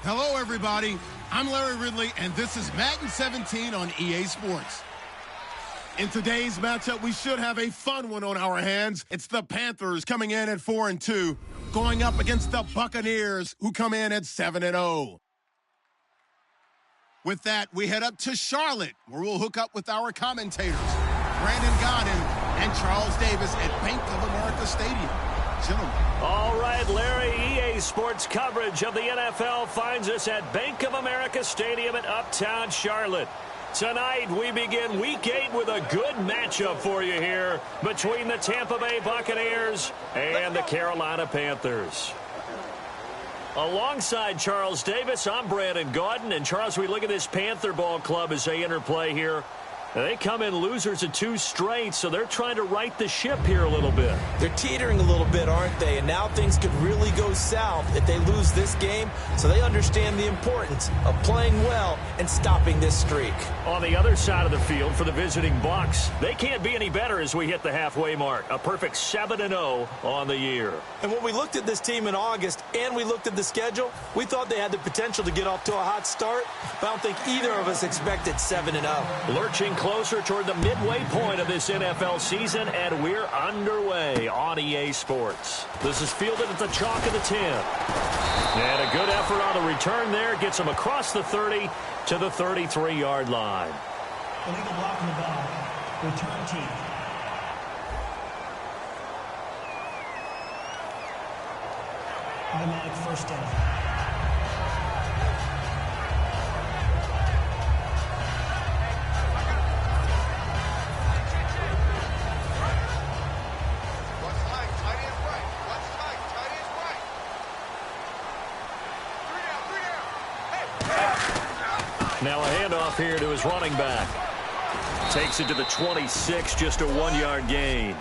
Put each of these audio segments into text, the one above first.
Hello, everybody. I'm Larry Ridley, and this is Madden 17 on EA Sports. In today's matchup, we should have a fun one on our hands. It's the Panthers coming in at 4-2, going up against the Buccaneers, who come in at 7-0. With that, we head up to Charlotte, where we'll hook up with our commentators, Brandon Godden and Charles Davis at Bank of America Stadium. Gentlemen. All right, Larry, EA Sports coverage of the NFL finds us at Bank of America Stadium in Uptown Charlotte. Tonight, we begin Week 8 with a good matchup for you here between the Tampa Bay Buccaneers and the Carolina Panthers. Alongside Charles Davis, I'm Brandon Gaudin. And, Charles, we look at this Panther ball club as they interplay here. They come in losers of 2 straight, so they're trying to right the ship here a little bit. They're teetering a little bit, aren't they? And now things could really go south if they lose this game, so they understand the importance of playing well and stopping this streak. On the other side of the field for the visiting Bucs, they can't be any better as we hit the halfway mark. A perfect 7-0 on the year. And when we looked at this team in August and we looked at the schedule, we thought they had the potential to get off to a hot start, but I don't think either of us expected 7-0. Lurching closer toward the midway point of this NFL season, and we're underway on EA Sports. This is fielded at the chalk of the 10. And a good effort on the return there gets him across the 30 to the 33-yard line. Illegal blocking the ball. Return team. Automatic first down. Now a handoff here to his running back. Takes it to the 26, just a 1-yard gain.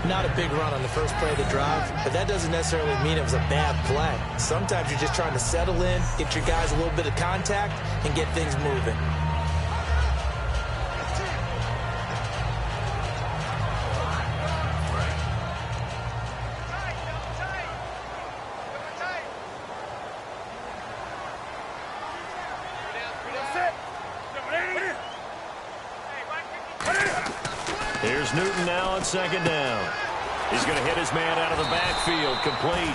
Not a big run on the first play of the drive, but that doesn't necessarily mean it was a bad play. Sometimes you're just trying to settle in, get your guys a little bit of contact, and get things moving. Here's Newton now on second down. He's going to hit his man out of the backfield, complete.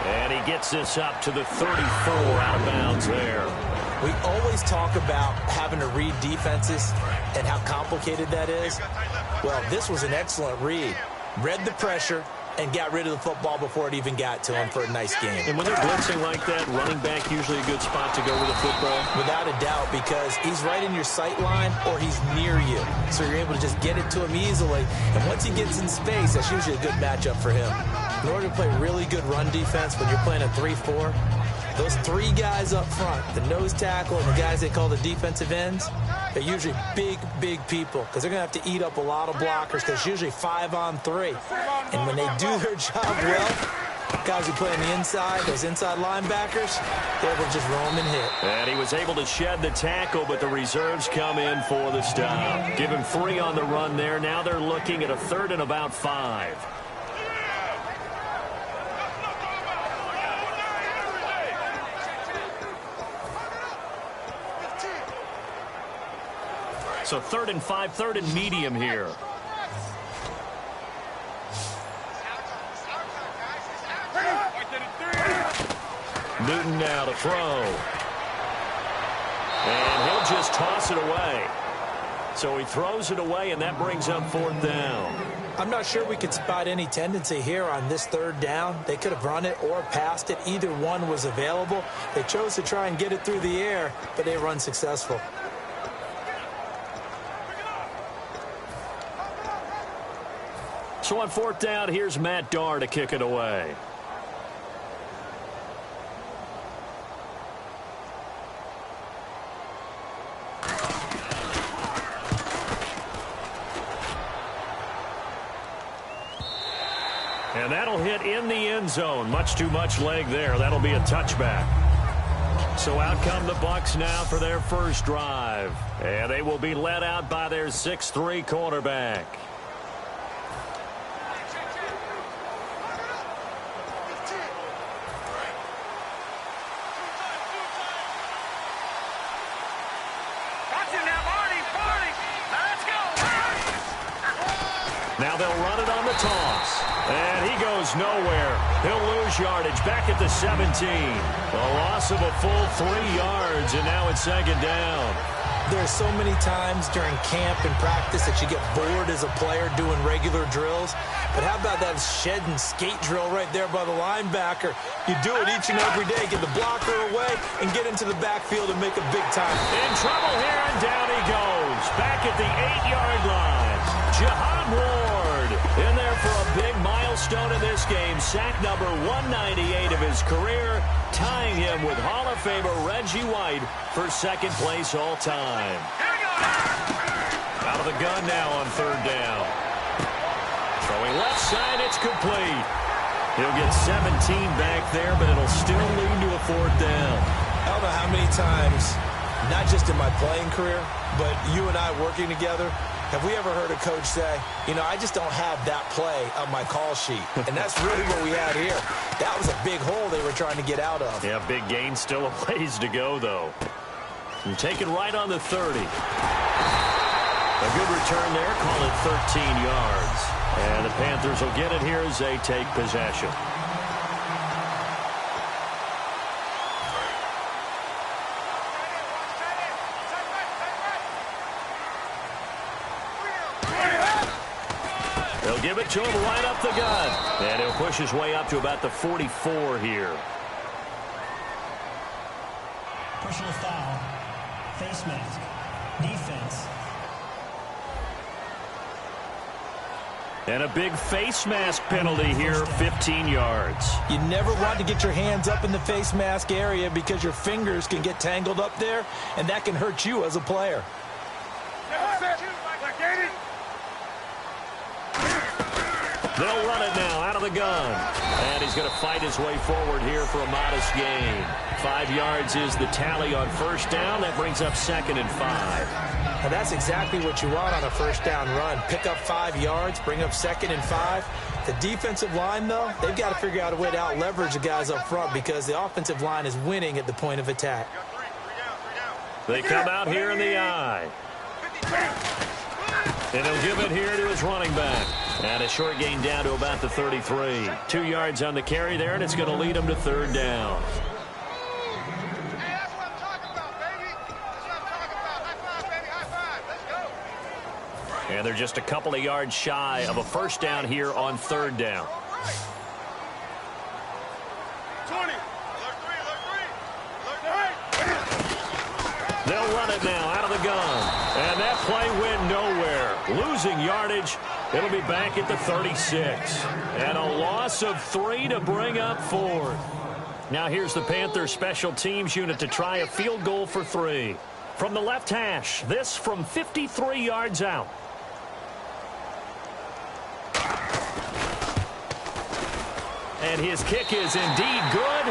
And he gets this up to the 34, out of bounds there. We always talk about having to read defenses and how complicated that is. Well, this was an excellent read. Read the pressure and got rid of the football before it even got to him for a nice game. And when they're blitzing like that, running back usually a good spot to go with the football? Without a doubt, because he's right in your sight line or he's near you. So you're able to just get it to him easily. And once he gets in space, that's usually a good matchup for him. In order to play really good run defense when you're playing a 3-4, those 3 guys up front, the nose tackle and the guys they call the defensive ends, they're usually big, big people because they're going to have to eat up a lot of blockers because it's usually 5-on-3. And when they do their job well, guys who play on the inside, those inside linebackers, they're able to just roam and hit. And he was able to shed the tackle, but the reserves come in for the stop. Give him 3 on the run there. Now they're looking at a 3rd and about 5. So 3rd and 5, 3rd and medium here. Newton now to throw. And he'll just toss it away. So he throws it away, and that brings up 4th down. I'm not sure we could spot any tendency here on this 3rd down. They could have run it or passed it. Either one was available. They chose to try and get it through the air, but they run successful. So on 4th down, here's Matt Darr to kick it away. And that'll hit in the end zone. Much too much leg there. That'll be a touchback. So out come the Bucs now for their first drive. And they will be led out by their 6'3" cornerback. they'll run it on the toss. And he goes nowhere. He'll lose yardage back at the 17. A loss of a full 3 yards, and now it's second down. There's so many times during camp and practice that you get bored as a player doing regular drills. But how about that shed and skate drill right there by the linebacker? You do it each and every day. Get the blocker away and get into the backfield and make a big time. In trouble here, and down he goes. Back at the 8-yard line. Jihad Ward in there for a big milestone in this game. Sack number 198 of his career, tying him with Hall of Famer Reggie White for second place all time. Out of the gun now on third down. Throwing left side, it's complete. He'll get 17 back there, but it'll still lead to a fourth down. I don't know how many times, not just in my playing career, but you and I working together, have we ever heard a coach say, you know, I just don't have that play on my call sheet. And that's really what we had here. That was a big hole they were trying to get out of. Yeah, big gain, still a ways to go, though. And taken right on the 30. A good return there, call it 13 yards. And the Panthers will get it here as they take possession. They'll give it to him right up the gut. And he'll push his way up to about the 44 here. Personal foul. Face mask. Defense. And a big face mask penalty here, 15 yards. You never want to get your hands up in the face mask area because your fingers can get tangled up there, and that can hurt you as a player. They'll run it now out of the gun. And he's going to fight his way forward here for a modest gain. 5 yards is the tally on first down. That brings up 2nd and 5. And that's exactly what you want on a first down run. Pick up 5 yards, bring up 2nd and 5. The defensive line, though, they've got to figure out a way to out-leverage the guys up front because the offensive line is winning at the point of attack. They come out here in the eye. And he'll give it here to his running back. And a short gain down to about the 33. 2 yards on the carry there, and it's going to lead him to third down. And they're just a couple of yards shy of a first down here on third down. 20. They'll run it now out of the gun. And that play went nowhere. Losing yardage. It'll be back at the 36. And a loss of 3 to bring up 4th. Now here's the Panthers special teams unit to try a field goal for 3. From the left hash, this from 53 yards out. And his kick is indeed good.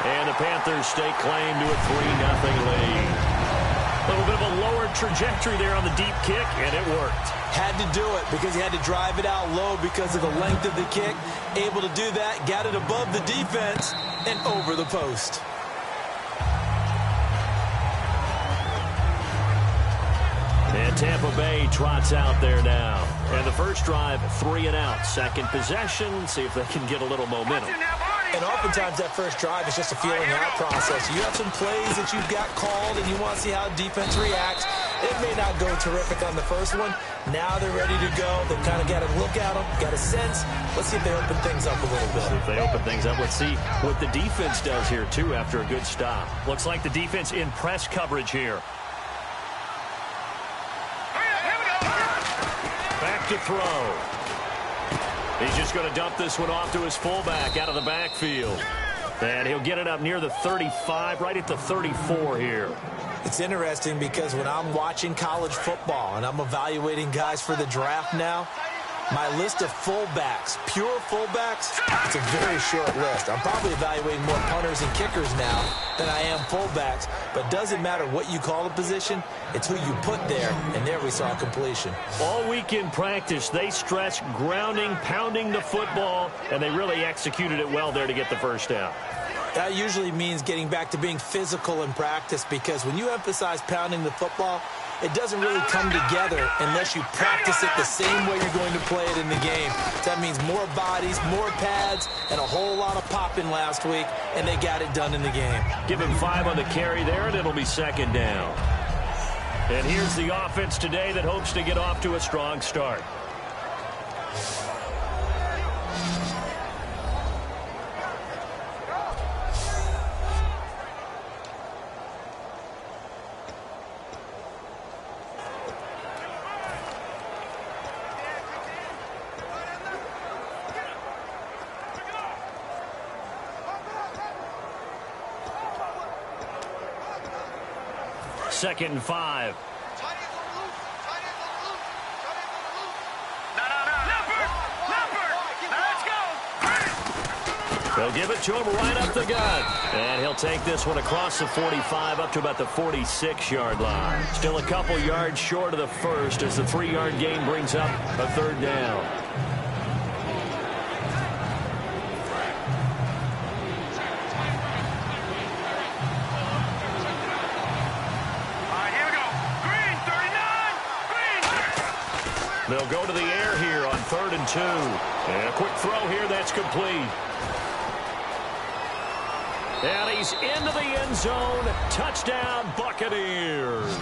And the Panthers stake claim to a 3-0 lead. A little bit of a lower trajectory there on the deep kick, and it worked. Had to do it because he had to drive it out low because of the length of the kick. Able to do that, got it above the defense, and over the post. And Tampa Bay trots out there now. And the first drive, 3 and out. Second possession, see if they can get a little momentum. And oftentimes that first drive is just a feeling out process. You have some plays that you've got called and you want to see how defense reacts. It may not go terrific on the first one. Now they're ready to go. They've kind of got to look at them, got a sense. Let's see if they open things up a little bit. If they open things up, let's see what the defense does here, too, after a good stop. Looks like the defense in press coverage here. Back to throw. He's just going to dump this one off to his fullback out of the backfield. And he'll get it up near the 35, right at the 34 here. It's interesting because when I'm watching college football and I'm evaluating guys for the draft now, my list of fullbacks, pure fullbacks, it's a very short list. I'm probably evaluating more punters and kickers now than I am fullbacks. But doesn't matter what you call the position, it's who you put there. And there we saw completion. All week in practice, they stressed grounding, pounding the football, and they really executed it well there to get the first down. That usually means getting back to being physical in practice because when you emphasize pounding the football, it doesn't really come together unless you practice it the same way you're going to play it in the game. That means more bodies, more pads, and a whole lot of popping last week, and they got it done in the game. Give him 5 on the carry there, and it'll be second down. And here's the offense today that hopes to get off to a strong start. Second and 5. They'll give it to him right up the gut. And he'll take this one across the 45 up to about the 46-yard line. Still a couple yards short of the first as the 3-yard gain brings up a third down. They'll go to the air here on 3rd and 2. And a quick throw here that's complete. And he's into the end zone. Touchdown, Buccaneers.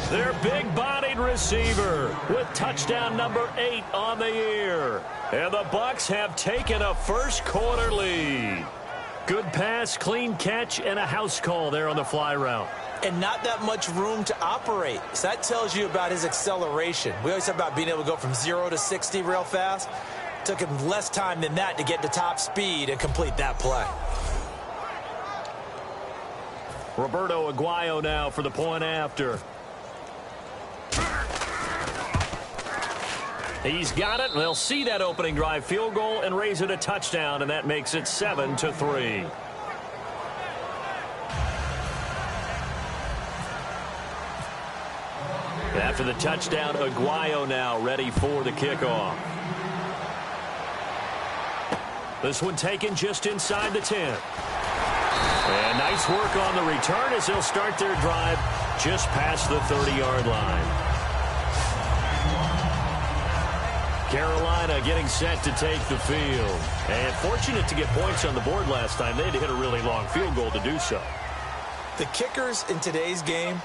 Their big-bodied receiver with touchdown number 8 on the year. And the Bucs have taken a first-quarter lead. Good pass, clean catch, and a house call there on the fly route. And not that much room to operate. So that tells you about his acceleration. We always talk about being able to go from 0 to 60 real fast. Took him less time than that to get to top speed and complete that play. Roberto Aguayo now for the point after. He's got it. They'll see that opening drive field goal and raise it a touchdown, and that makes it 7-3. After the touchdown, Aguayo now ready for the kickoff. This one taken just inside the 10. And nice work on the return as they'll start their drive just past the 30-yard line. Carolina getting set to take the field. And fortunate to get points on the board last time. They had to hit a really long field goal to do so. The kickers in today's game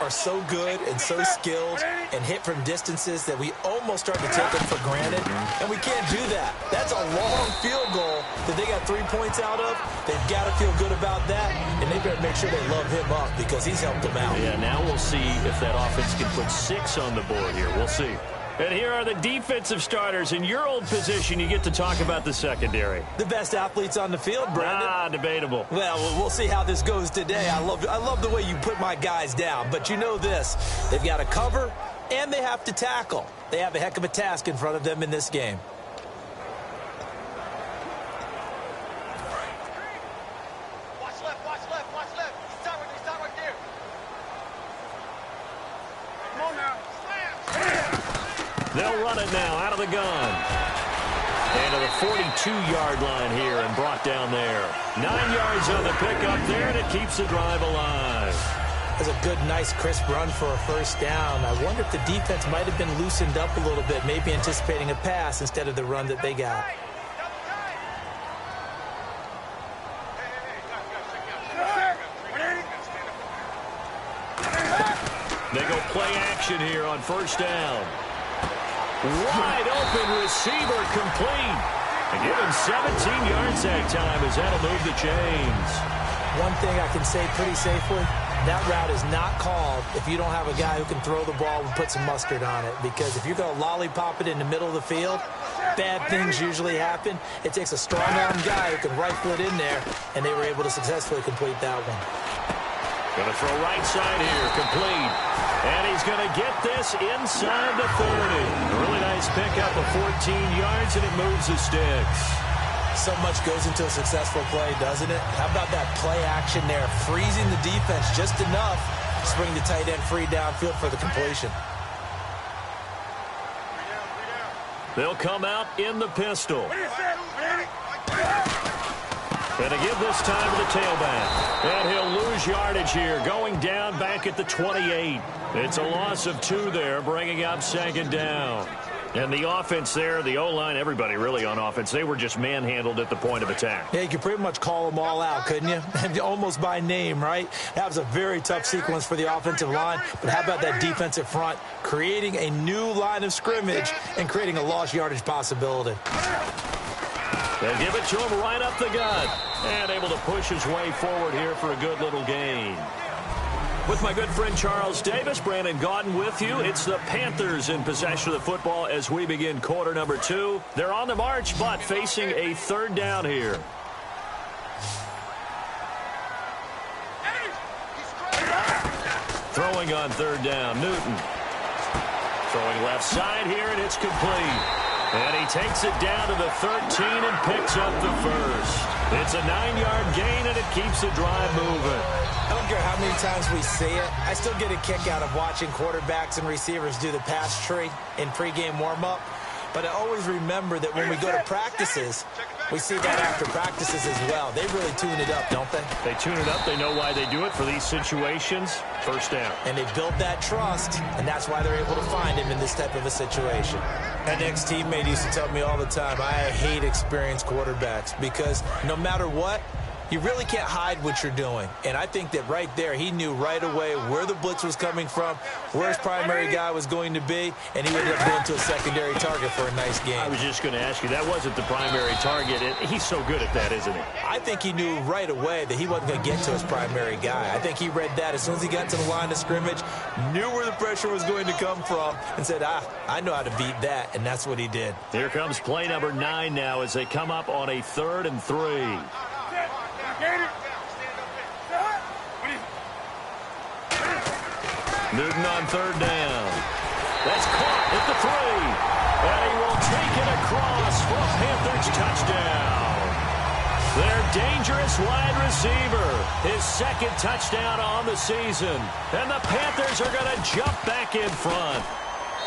are so good and so skilled and hit from distances that we almost start to take them for granted, and we can't do that. That's a long field goal that they got 3 points out of. They've got to feel good about that, and they better make sure they love him up because he's helped them out. Yeah, now we'll see if that offense can put 6 on the board here. We'll see. And here are the defensive starters. In your old position, you get to talk about the secondary. The best athletes on the field, Brandon. Debatable. Well, we'll see how this goes today. I love the way you put my guys down. But you know this. They've got to cover, and they have to tackle. They have a heck of a task in front of them in this game. Watch left. Start right there. Come on now. They'll run it now out of the gun. And to the 42-yard line here and brought down there. 9 yards on the pickup there, and it keeps the drive alive. That's a good, nice, crisp run for a first down. I wonder if the defense might have been loosened up a little bit, maybe anticipating a pass instead of the run that they got. They go play action here on first down. Wide open receiver complete. And give him 17 yards that time as that'll move the chains. One thing I can say pretty safely, that route is not called if you don't have a guy who can throw the ball and put some mustard on it. Because if you're going to lollipop it in the middle of the field, bad things usually happen. It takes a strong-arm guy who can rifle it in there, and they were able to successfully complete that one. Going to throw right side here, complete. And he's going to get this inside the 30. A really nice pickup of 14 yards, and it moves the sticks. So much goes into a successful play, doesn't it? How about that play action there, freezing the defense just enough to bring the tight end free downfield for the completion. They'll come out in the pistol. And to give this time to the tailback. And he'll lose yardage here, going down back at the 28. It's a loss of 2 there, bringing up second down. And the offense there, the O-line, everybody really on offense, they were just manhandled at the point of attack. Yeah, you could pretty much call them all out, couldn't you? Almost by name, right? That was a very tough sequence for the offensive line. But how about that defensive front creating a new line of scrimmage and creating a lost yardage possibility? They give it to him right up the gut. And able to push his way forward here for a good little gain. With my good friend Charles Davis, Brandon Gaudin with you. It's the Panthers in possession of the football as we begin quarter number 2. They're on the march, but facing a third down here. Throwing on third down, Newton. Throwing left side here, and it's complete. And he takes it down to the 13 and picks up the first. It's a 9-yard gain, and it keeps the drive moving. I don't care how many times we see it. I still get a kick out of watching quarterbacks and receivers do the pass tree in pregame warm-up. But I always remember that when we go to practices, we see that after practices as well. They really tune it up, don't they? They tune it up. They know why they do it for these situations. First down. And they build that trust, and that's why they're able to find him in this type of a situation. An ex-teammate used to tell me all the time, I hate experienced quarterbacks because no matter what, you really can't hide what you're doing. And I think that right there, he knew right away where the blitz was coming from, where his primary guy was going to be, and he ended up going to a secondary target for a nice game. I was just going to ask you, that wasn't the primary target. He's so good at that, isn't he? I think he knew right away that he wasn't going to get to his primary guy. I think he read that as soon as he got to the line of scrimmage, knew where the pressure was going to come from, and said, I know how to beat that, and that's what he did. Here comes play number 9 now as they come up on a 3rd and 3. Newton on third down. That's caught at the 3. And he will take it across for a Panthers touchdown. Their dangerous wide receiver. His 2nd touchdown on the season. And the Panthers are going to jump back in front.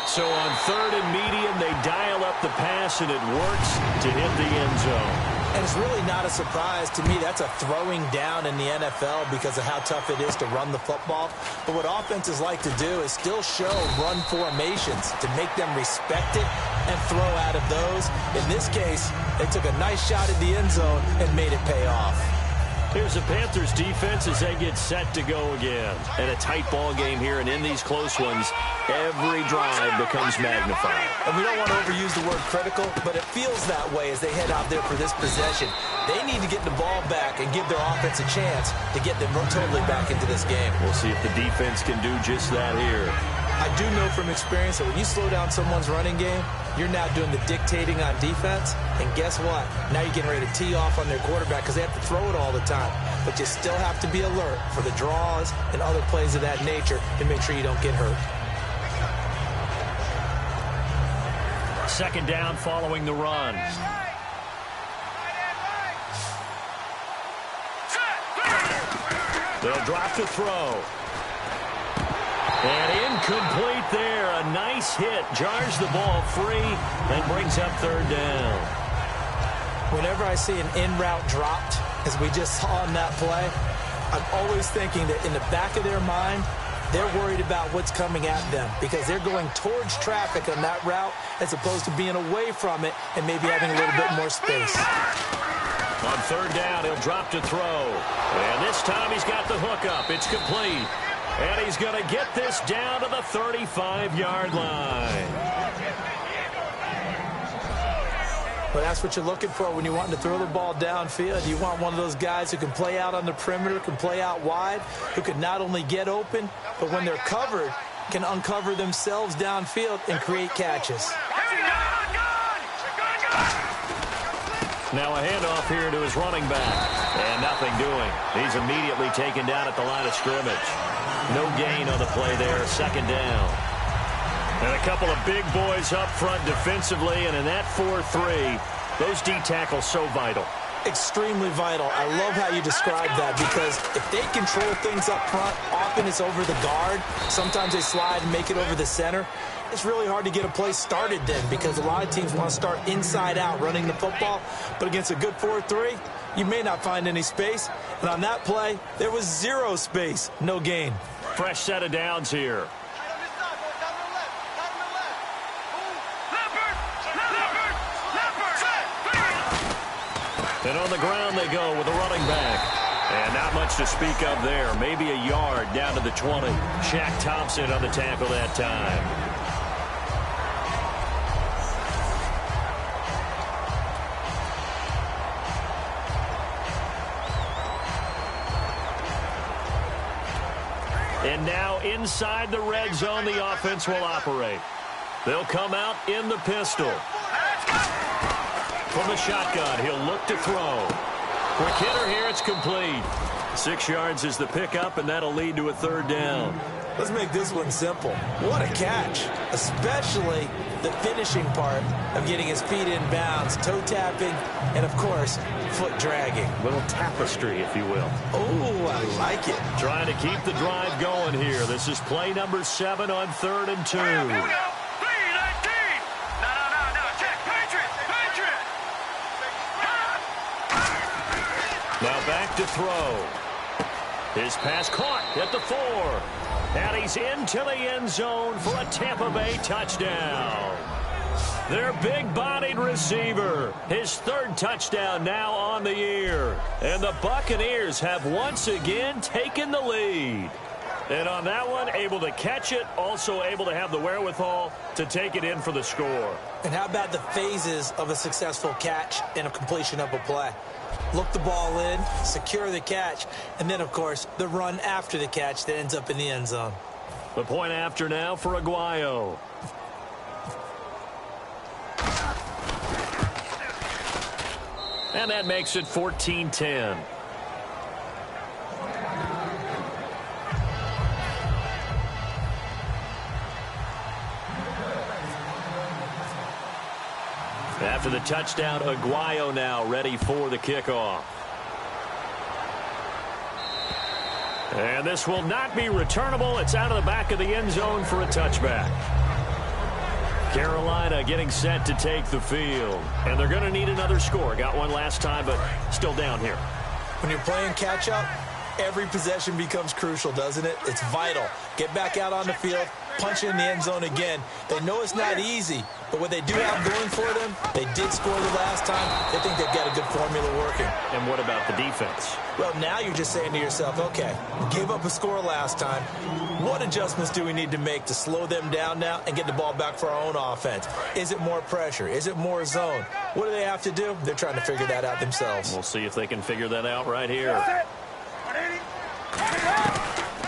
So on 3rd and medium, they dial up the pass, and it works to hit the end zone. And it's really not a surprise to me. That's a throwing down in the NFL because of how tough it is to run the football. But what offenses like to do is still show run formations to make them respect it and throw out of those. In this case, they took a nice shot at the end zone and made it pay off. Here's the Panthers defense as they get set to go again. And a tight ball game here, and in these close ones, every drive becomes magnified. And we don't want to overuse the word critical, but it feels that way as they head out there for this possession. They need to get the ball back and give their offense a chance to get them totally back into this game. We'll see if the defense can do just that here. I do know from experience that when you slow down someone's running game, you're now doing the dictating on defense. And guess what? Now you're getting ready to tee off on their quarterback because they have to throw it all the time. But you still have to be alert for the draws and other plays of that nature to make sure you don't get hurt. 2nd down following the run. They'll drop to throw. And incomplete there. A nice hit. Jars the ball free and brings up 3rd down. Whenever I see an in-route dropped, as we just saw in that play, I'm always thinking that in the back of their mind, they're worried about what's coming at them because they're going towards traffic on that route as opposed to being away from it and maybe having a little bit more space. On 3rd down, he'll drop to throw. And this time he's got the hook up. It's complete. And he's going to get this down to the 35-yard line. But that's what you're looking for when you want to throw the ball downfield. You want one of those guys who can play out on the perimeter, can play out wide, who can not only get open, but when they're covered, can uncover themselves downfield and create catches. Now a handoff here to his running back. And nothing doing. He's immediately taken down at the line of scrimmage. No gain on the play there. 2nd down. And a couple of big boys up front defensively. And in that 4-3, those D tackles so vital. Extremely vital. I love how you describe that because if they control things up front, often it's over the guard. Sometimes they slide and make it over the center. It's really hard to get a play started then because a lot of teams want to start inside out running the football. But against a good 4-3, You may not find any space, and on that play, there was zero space. No gain. Fresh set of downs here. Tight on this side, boys. Tight on the left. Tight on the left. Move. Leopard. Leopard. And on the ground they go with a running back. And not much to speak of there. Maybe a yard down to the 20. Shaq Thompson on the tackle that time. And now inside the red zone, the offense will operate. They'll come out in the pistol. From the shotgun, he'll look to throw. Quick hitter here, it's complete. 6 yards is the pickup, and that'll lead to a third down. Let's make this one simple. What a catch, especially the finishing part of getting his feet in bounds, toe tapping, and, of course, foot dragging. Little tapestry, if you will. Oh, I like it. Trying to keep the drive going here. This is play number 7 on 3rd and 2. Here we go. 3-19. No. Check. Patriot. Now back to throw. His pass caught at the 4. And he's into the end zone for a Tampa Bay touchdown. Their big-bodied receiver. His 3rd touchdown now on the year. And the Buccaneers have once again taken the lead. And on that one, able to catch it, also able to have the wherewithal to take it in for the score. And how about the phases of a successful catch and a completion of a play? Look the ball in, secure the catch, and then, of course, the run after the catch that ends up in the end zone. The point after now for Aguayo. And that makes it 14-10. After the touchdown, Aguayo now ready for the kickoff. And this will not be returnable. It's out of the back of the end zone for a touchback. Carolina getting set to take the field. And they're going to need another score. Got one last time, but still down here. When you're playing catch-up, every possession becomes crucial, doesn't it? It's vital. Get back out on the field, punch in the end zone again. They know it's not easy, but what they do have going for them, they did score the last time. They think they've got a good formula working. And what about the defense? Well, now you're just saying to yourself, okay, we gave up a score last time. What adjustments do we need to make to slow them down now and get the ball back for our own offense? Is it more pressure? Is it more zone? What do they have to do? They're trying to figure that out themselves. We'll see if they can figure that out right here.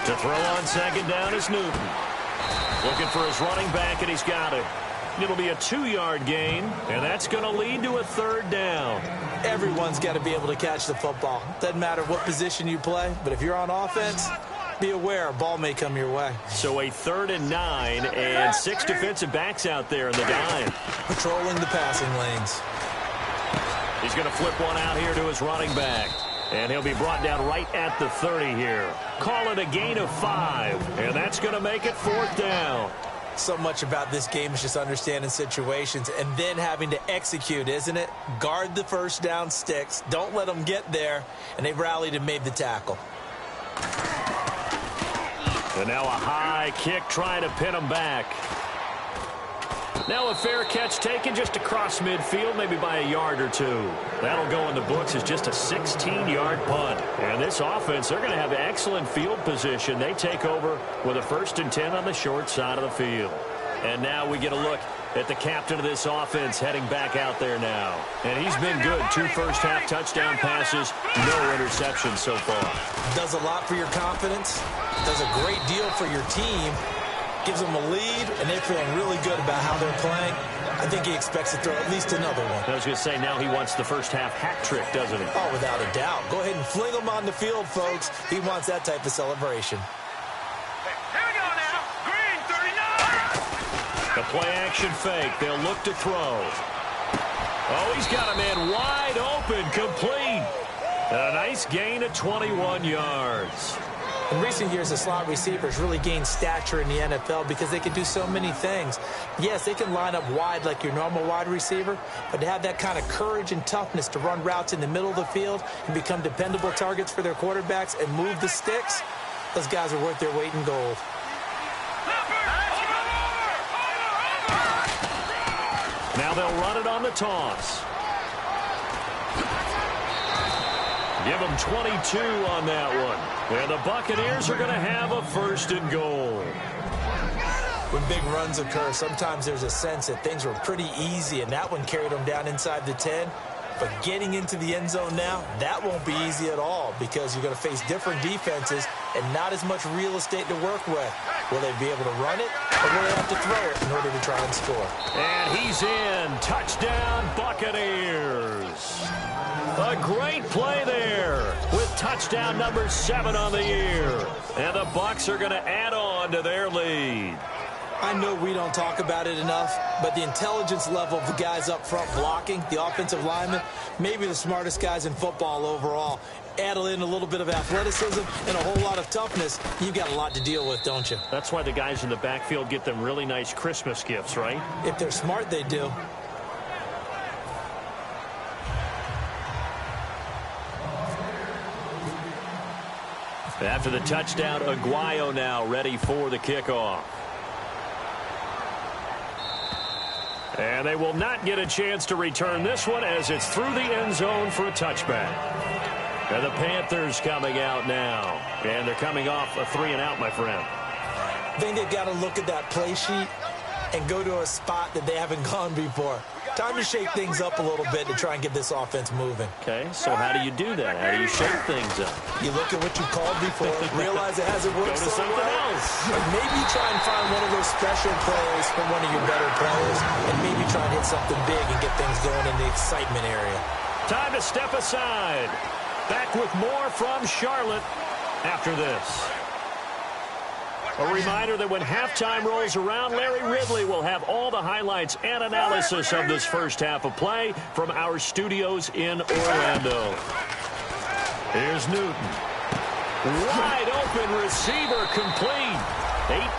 To throw on second down is Newton. Looking for his running back, and he's got it. It'll be a 2-yard gain, and that's going to lead to a third down. Everyone's got to be able to catch the football. Doesn't matter what position you play, but if you're on offense, be aware a ball may come your way. So a 3rd and 9, and 6 defensive backs out there in the dime. Patrolling the passing lanes. He's going to flip one out here to his running back. And he'll be brought down right at the 30 here. Call it a gain of 5. And that's going to make it 4th down. So much about this game is just understanding situations and then having to execute, isn't it? Guard the first down sticks. Don't let them get there. And they rallied and made the tackle. And now a high kick trying to pin him back. Now a fair catch taken just across midfield, maybe by a yard or 2. That'll go in the books as just a 16-yard punt. And this offense, they're going to have excellent field position. They take over with a 1st and 10 on the short side of the field. And now we get a look at the captain of this offense heading back out there now. And he's been good. 2 first-half touchdown passes, no interceptions so far. Does a lot for your confidence. Does a great deal for your team. Gives them a lead, and they're feeling really good about how they're playing. I think he expects to throw at least another one. I was going to say, now he wants the first-half hat trick, doesn't he? Oh, without a doubt. Go ahead and fling him on the field, folks. He wants that type of celebration. Here we go now. Green, 39. The play-action fake. They'll look to throw. Oh, he's got a man wide open, complete. And a nice gain of 21 yards. In recent years, the slot receivers really gained stature in the NFL because they can do so many things. Yes, they can line up wide like your normal wide receiver, but to have that kind of courage and toughness to run routes in the middle of the field and become dependable targets for their quarterbacks and move the sticks, those guys are worth their weight in gold. Now they'll run it on the toss. Give them 22 on that one. And the Buccaneers are going to have a 1st and goal. When big runs occur, sometimes there's a sense that things were pretty easy, and that one carried them down inside the 10. But getting into the end zone now, that won't be easy at all because you're going to face different defenses and not as much real estate to work with. Will they be able to run it, or will they have to throw it in order to try and score? And he's in. Touchdown, Buccaneers. A great play there with touchdown number 7 on the year. And the Bucs are going to add on to their lead. I know we don't talk about it enough, but the intelligence level of the guys up front blocking, the offensive linemen, maybe the smartest guys in football overall. Add in a little bit of athleticism and a whole lot of toughness, you've got a lot to deal with, don't you? That's why the guys in the backfield get them really nice Christmas gifts, right? If they're smart, they do. After the touchdown, Aguayo now ready for the kickoff. And they will not get a chance to return this one as it's through the end zone for a touchback. And the Panthers coming out now. And they're coming off a 3-and-out, my friend. I think they've got to look at that play sheet and go to a spot that they haven't gone before. Time to shake things up a little bit to try and get this offense moving. Okay, so how do you do that? How do you shake things up? You look at what you called before, realize it hasn't worked Go to so something well, else. and maybe try and find one of those special plays from one of your better players, and maybe try and hit something big and get things going in the excitement area. Time to step aside. Back with more from Charlotte after this. A reminder that when halftime rolls around, Larry Ridley will have all the highlights and analysis of this first half of play from our studios in Orlando. Here's Newton. Wide open receiver complete.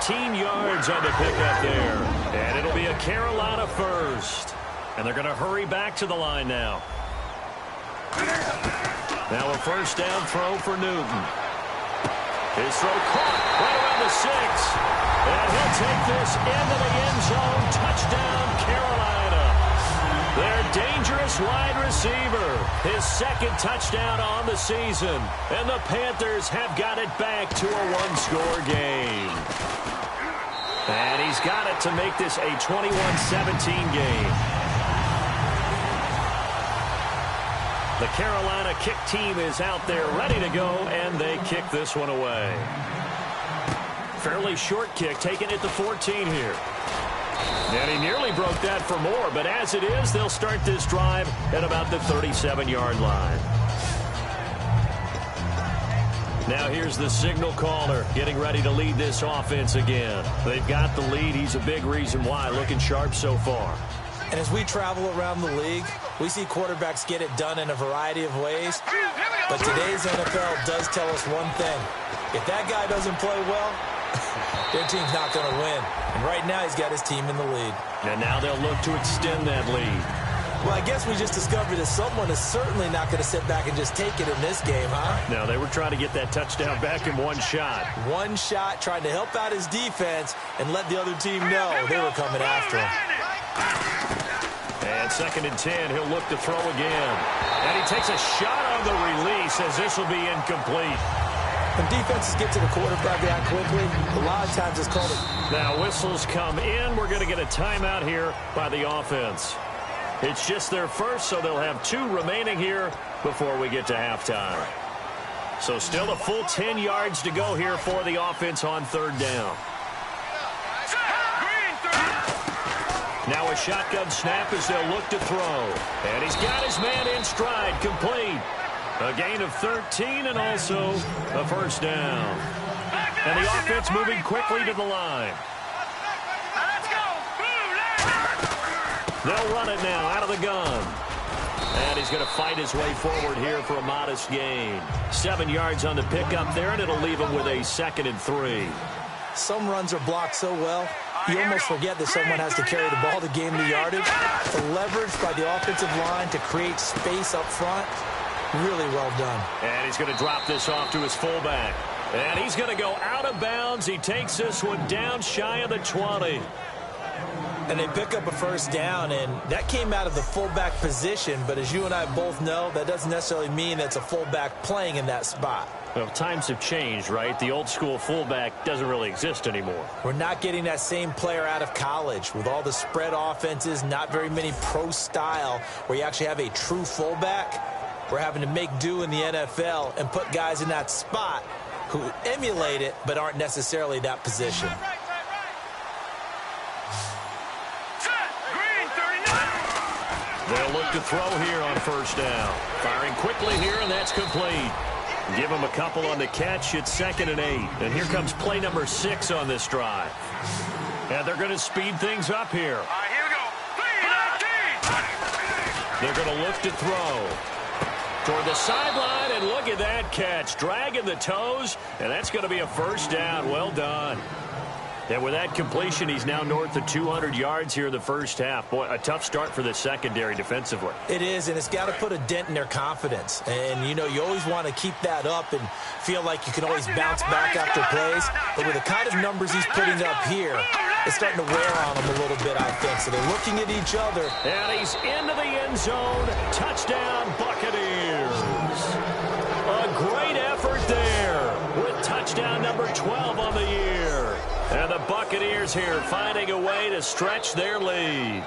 18 yards on the pickup there. And it'll be a Carolina 1st. And they're going to hurry back to the line now. Now a 1st down throw for Newton. His throw caught right around the 6. And he'll take this into the end zone. Touchdown, Carolina. Their dangerous wide receiver. His 2nd touchdown on the season. And the Panthers have got it back to a 1-score game. And he's got it to make this a 21-17 game. The Carolina kick team is out there ready to go, and they kick this one away. Fairly short kick, taking it to 14 here. And he nearly broke that for more, but as it is, they'll start this drive at about the 37-yard line. Now here's the signal caller getting ready to lead this offense again. They've got the lead. He's a big reason why, looking sharp so far. And as we travel around the league, we see quarterbacks get it done in a variety of ways. But today's NFL does tell us one thing. If that guy doesn't play well, their team's not going to win. And right now he's got his team in the lead. And now they'll look to extend that lead. Well, I guess we just discovered that someone is certainly not going to sit back and just take it in this game, huh? No, they were trying to get that touchdown back in one shot. One shot, trying to help out his defense and let the other team know they were coming after him. And 2nd and 10, he'll look to throw again. And he takes a shot on the release as this will be incomplete. When defenses get to the quarterback that quickly, a lot of times it's called a... Now whistles come in. We're going to get a timeout here by the offense. It's just their 1st, so they'll have 2 remaining here before we get to halftime. So still a full 10 yards to go here for the offense on 3rd down. Now a shotgun snap as they'll look to throw. And he's got his man in stride, complete. A gain of 13 and also a 1st down. And the offense moving quickly to the line. They'll run it now out of the gun. And he's going to fight his way forward here for a modest gain. 7 yards on the pickup there, and it'll leave him with a 2nd and 3. Some runs are blocked so well, you almost forget that someone has to carry the ball to gain the yardage. The leverage by the offensive line to create space up front, really well done. And he's going to drop this off to his fullback. And he's going to go out of bounds. He takes this one down shy of the 20. And they pick up a first down, and that came out of the fullback position. But as you and I both know, that doesn't necessarily mean that's a fullback playing in that spot. Well, times have changed, right? The old school fullback doesn't really exist anymore. We're not getting that same player out of college with all the spread offenses, not very many pro style where you actually have a true fullback. We're having to make do in the NFL and put guys in that spot who emulate it but aren't necessarily that position. They'll look to throw here on first down. Firing quickly here, and that's complete. Give him a couple on the catch. It's 2nd and 8. And here comes play number 6 on this drive. And they're going to speed things up here. All right, here we go. 3, 19. They're going to look to throw toward the sideline, and look at that catch. Dragging the toes, and that's going to be a first down. Well done. And with that completion, he's now north of 200 yards here in the first half. Boy, a tough start for the secondary defensively. It is, and it's got to put a dent in their confidence. And, you know, you always want to keep that up and feel like you can always bounce back after plays. But with the kind of numbers he's putting up here, it's starting to wear on them a little bit, I think. So they're looking at each other. And he's into the end zone. Touchdown, Buccaneers. A great effort there with touchdown number 12 on the year. And the Buccaneers here finding a way to stretch their lead.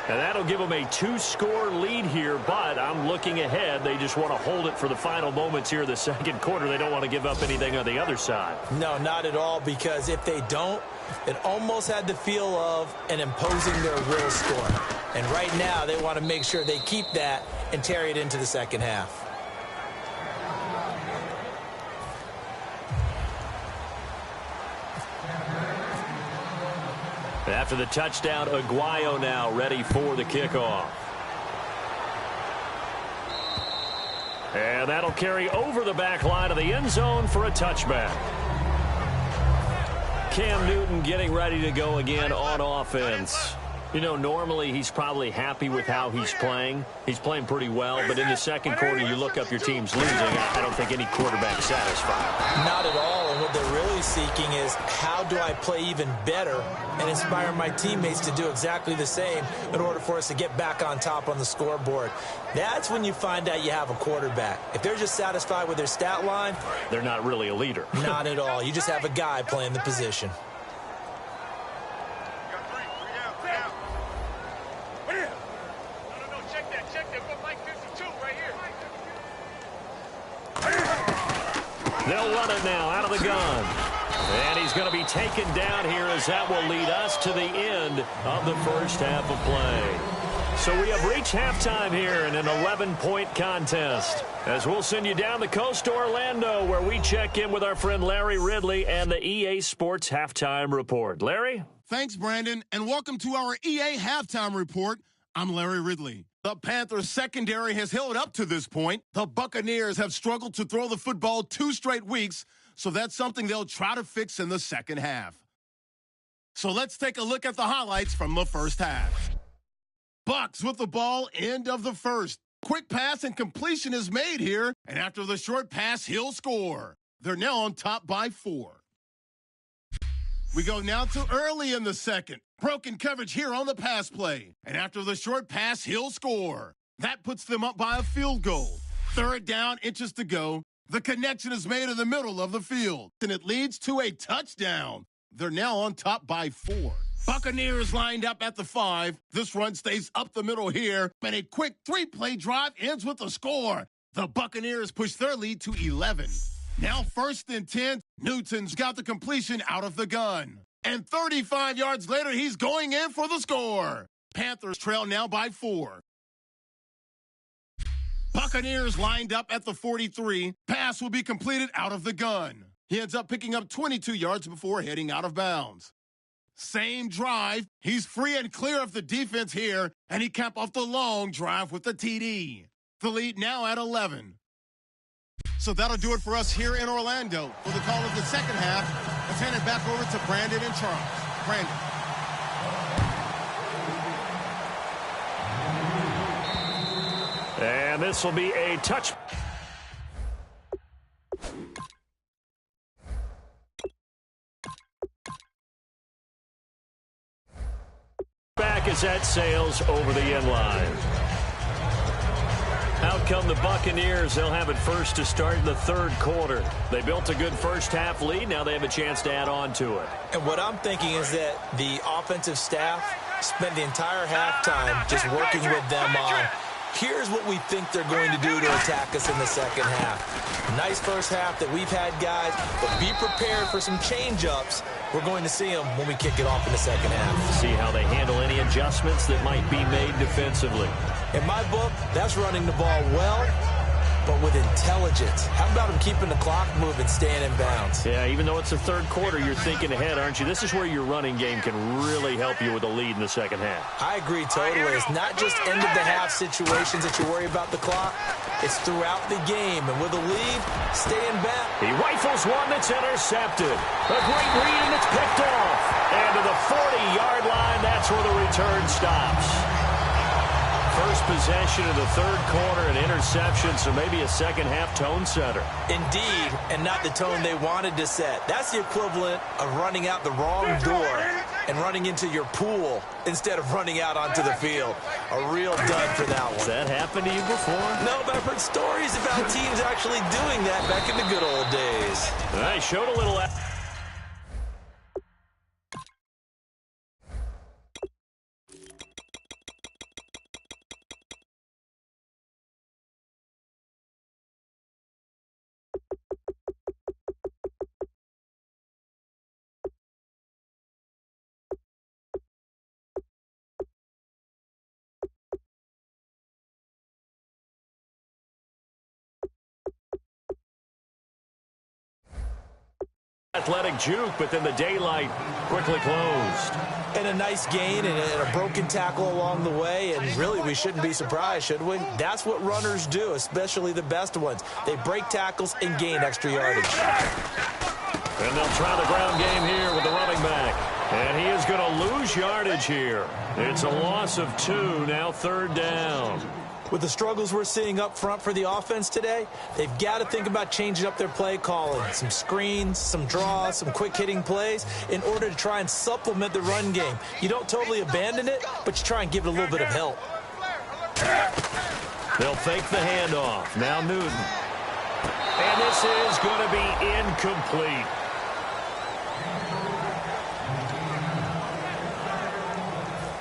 And that'll give them a 2-score lead here, but I'm looking ahead. They just want to hold it for the final moments here of the second quarter. They don't want to give up anything on the other side. No, not at all, because if they don't, it almost had the feel of an imposing their will score. And right now, they want to make sure they keep that and carry it into the second half. After the touchdown, Aguayo now ready for the kickoff. And that'll carry over the back line of the end zone for a touchback. Cam Newton getting ready to go again on offense. You know, normally he's probably happy with how he's playing. He's playing pretty well, but in the second quarter, you look up your team's losing. I don't think any quarterback's satisfied. Not at all, and what they're really seeking is how do I play even better and inspire my teammates to do exactly the same in order for us to get back on top on the scoreboard. That's when you find out you have a quarterback. If they're just satisfied with their stat line, they're not really a leader. Not at all. You just have a guy playing the position. They'll run it now out of the gun. And he's going to be taken down here as that will lead us to the end of the first half of play. So we have reached halftime here in an 11-point contest. As we'll send you down the coast to Orlando, where we check in with our friend Larry Ridley and the EA Sports Halftime Report. Larry? Thanks, Brandon, and welcome to our EA Halftime Report. I'm Larry Ridley. The Panthers' secondary has held up to this point. The Buccaneers have struggled to throw the football 2 straight weeks, so that's something they'll try to fix in the second half. So let's take a look at the highlights from the first half. Bucs with the ball, end of the first. Quick pass and completion is made here, and after the short pass, he'll score. They're now on top by 4. We go now to early in the second. Broken coverage here on the pass play. And after the short pass, he'll score. That puts them up by a field goal. 3rd down, inches to go. The connection is made in the middle of the field. And it leads to a touchdown. They're now on top by 4. Buccaneers lined up at the 5. This run stays up the middle here. And a quick 3-play drive ends with a score. The Buccaneers push their lead to 11. Now 1st and 10, Newton's got the completion out of the gun. And 35 yards later, he's going in for the score. Panthers trail now by 4. Buccaneers lined up at the 43. Pass will be completed out of the gun. He ends up picking up 22 yards before heading out of bounds. Same drive. He's free and clear of the defense here, and he capped off the long drive with the TD. The lead now at 11. So that'll do it for us here in Orlando. For the call of the second half, let's hand it back over to Brandon and Charles. Brandon. And this will be a touch. Back as that sails over the end line. Out come the Buccaneers. They'll have it first to start in the third quarter. They built a good first-half lead. Now they have a chance to add on to it. And what I'm thinking is that the offensive staff spent the entire halftime just working with them on, here's what we think they're going to do to attack us in the second half. Nice first half that we've had, guys, but be prepared for some change-ups. We're going to see them when we kick it off in the second half. See how they handle any adjustments that might be made defensively. In my book, that's running the ball well, but with intelligence. How about them keeping the clock moving, staying in bounds? Yeah, even though it's the third quarter, you're thinking ahead, aren't you? This is where your running game can really help you with a lead in the second half. I agree totally. It's not just end-of-the-half situations that you worry about the clock. It's throughout the game. And with a lead, staying back. He rifles one that's intercepted. A great read, and it's picked off. And to the 40-yard line, that's where the return stops. First possession of the third quarter, an interception, so maybe a second-half tone setter. Indeed, and not the tone they wanted to set. That's the equivalent of running out the wrong door and running into your pool instead of running out onto the field. A real dud for that one. Has that happened to you before? No, but I've heard stories about teams actually doing that back in the good old days. I showed a little... athletic juke, but then the daylight quickly closed. And a nice gain and a broken tackle along the way, and really we shouldn't be surprised, should we? That's what runners do, especially the best ones. They break tackles and gain extra yardage. And they'll try the ground game here with the running back. And he is going to lose yardage here. It's a loss of 2, now third down. With the struggles we're seeing up front for the offense today, they've got to think about changing up their play calling. Some screens, some draws, some quick-hitting plays in order to try and supplement the run game. You don't totally abandon it, but you try and give it a little bit of help. They'll fake the handoff. Now Newton. And this is going to be incomplete.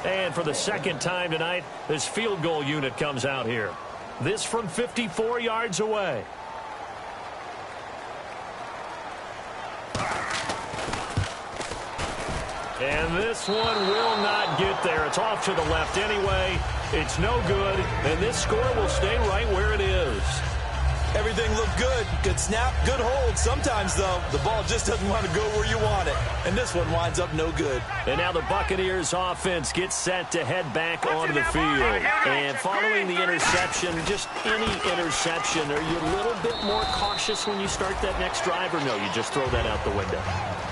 And for the second time tonight, this field goal unit comes out here. This from 54 yards away. And this one will not get there. It's off to the left anyway. It's no good, and this score will stay right where it is. Everything looked good. Good snap, good hold. Sometimes, though, the ball just doesn't want to go where you want it. And this one winds up no good. And now the Buccaneers offense gets set to head back onto the field. And following the interception, just any interception, are you a little bit more cautious when you start that next drive, or no, you just throw that out the window?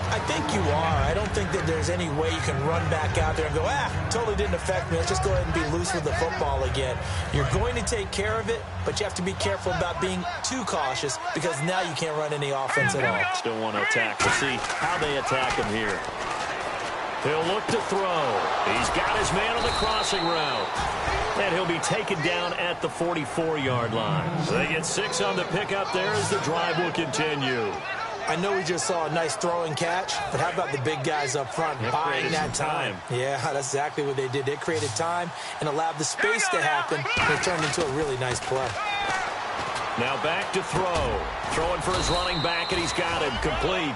I think you are. I don't think that there's any way you can run back out there and go, totally didn't affect me. Let's just go ahead and be loose with the football again. You're going to take care of it, but you have to be careful about being too cautious because now you can't run any offense at all. Still want to attack. We'll see how they attack him here. He'll look to throw. He's got his man on the crossing route. And he'll be taken down at the 44-yard line. So they get 6 on the pickup there as the drive will continue. I know we just saw a nice throw and catch, but how about the big guys up front buying that time? Yeah, that's exactly what they did. They created time and allowed the space to happen, and it turned into a really nice play. Now back to throw. Throwing for his running back, and he's got him complete.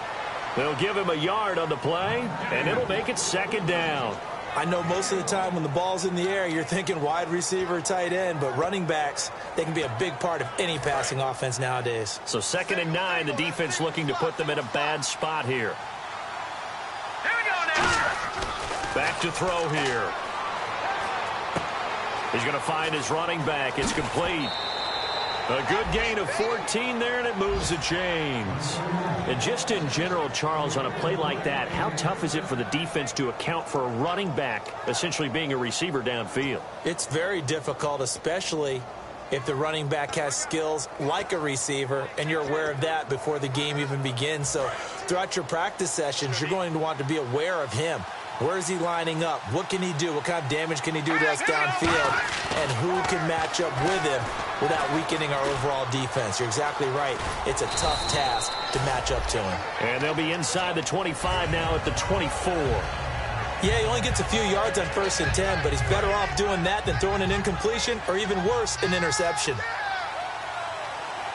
They'll give him a yard on the play, and it'll make it second down. I know most of the time when the ball's in the air, you're thinking wide receiver, tight end, but running backs, they can be a big part of any passing offense nowadays. So 2nd and 9, the defense looking to put them in a bad spot here. Here we go now. Back to throw here. He's going to find his running back. It's complete. A good gain of 14 there, and it moves the chains. And just in general, Charles, on a play like that, how tough is it for the defense to account for a running back essentially being a receiver downfield? It's very difficult, especially if the running back has skills like a receiver, and you're aware of that before the game even begins. So throughout your practice sessions, you're going to want to be aware of him. Where is he lining up? What can he do? What kind of damage can he do to us downfield? And who can match up with him without weakening our overall defense? You're exactly right. It's a tough task to match up to him. And they'll be inside the 25 now at the 24. Yeah, he only gets a few yards on 1st and 10, but he's better off doing that than throwing an incompletion or even worse, an interception.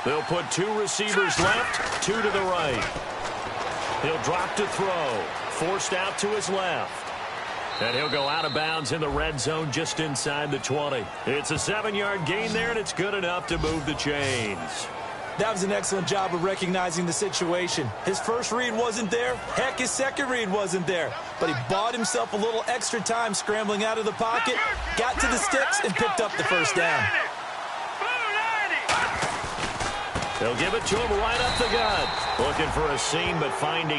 They'll put 2 receivers left, 2 to the right. He'll drop to throw. Forced out to his left. And he'll go out of bounds in the red zone just inside the 20. It's a 7-yard gain there, and it's good enough to move the chains. That was an excellent job of recognizing the situation. His first read wasn't there. Heck, his second read wasn't there. But he bought himself a little extra time scrambling out of the pocket, got to the sticks, and picked up the first down. They'll give it to him right up the gut. Looking for a seam, but finding.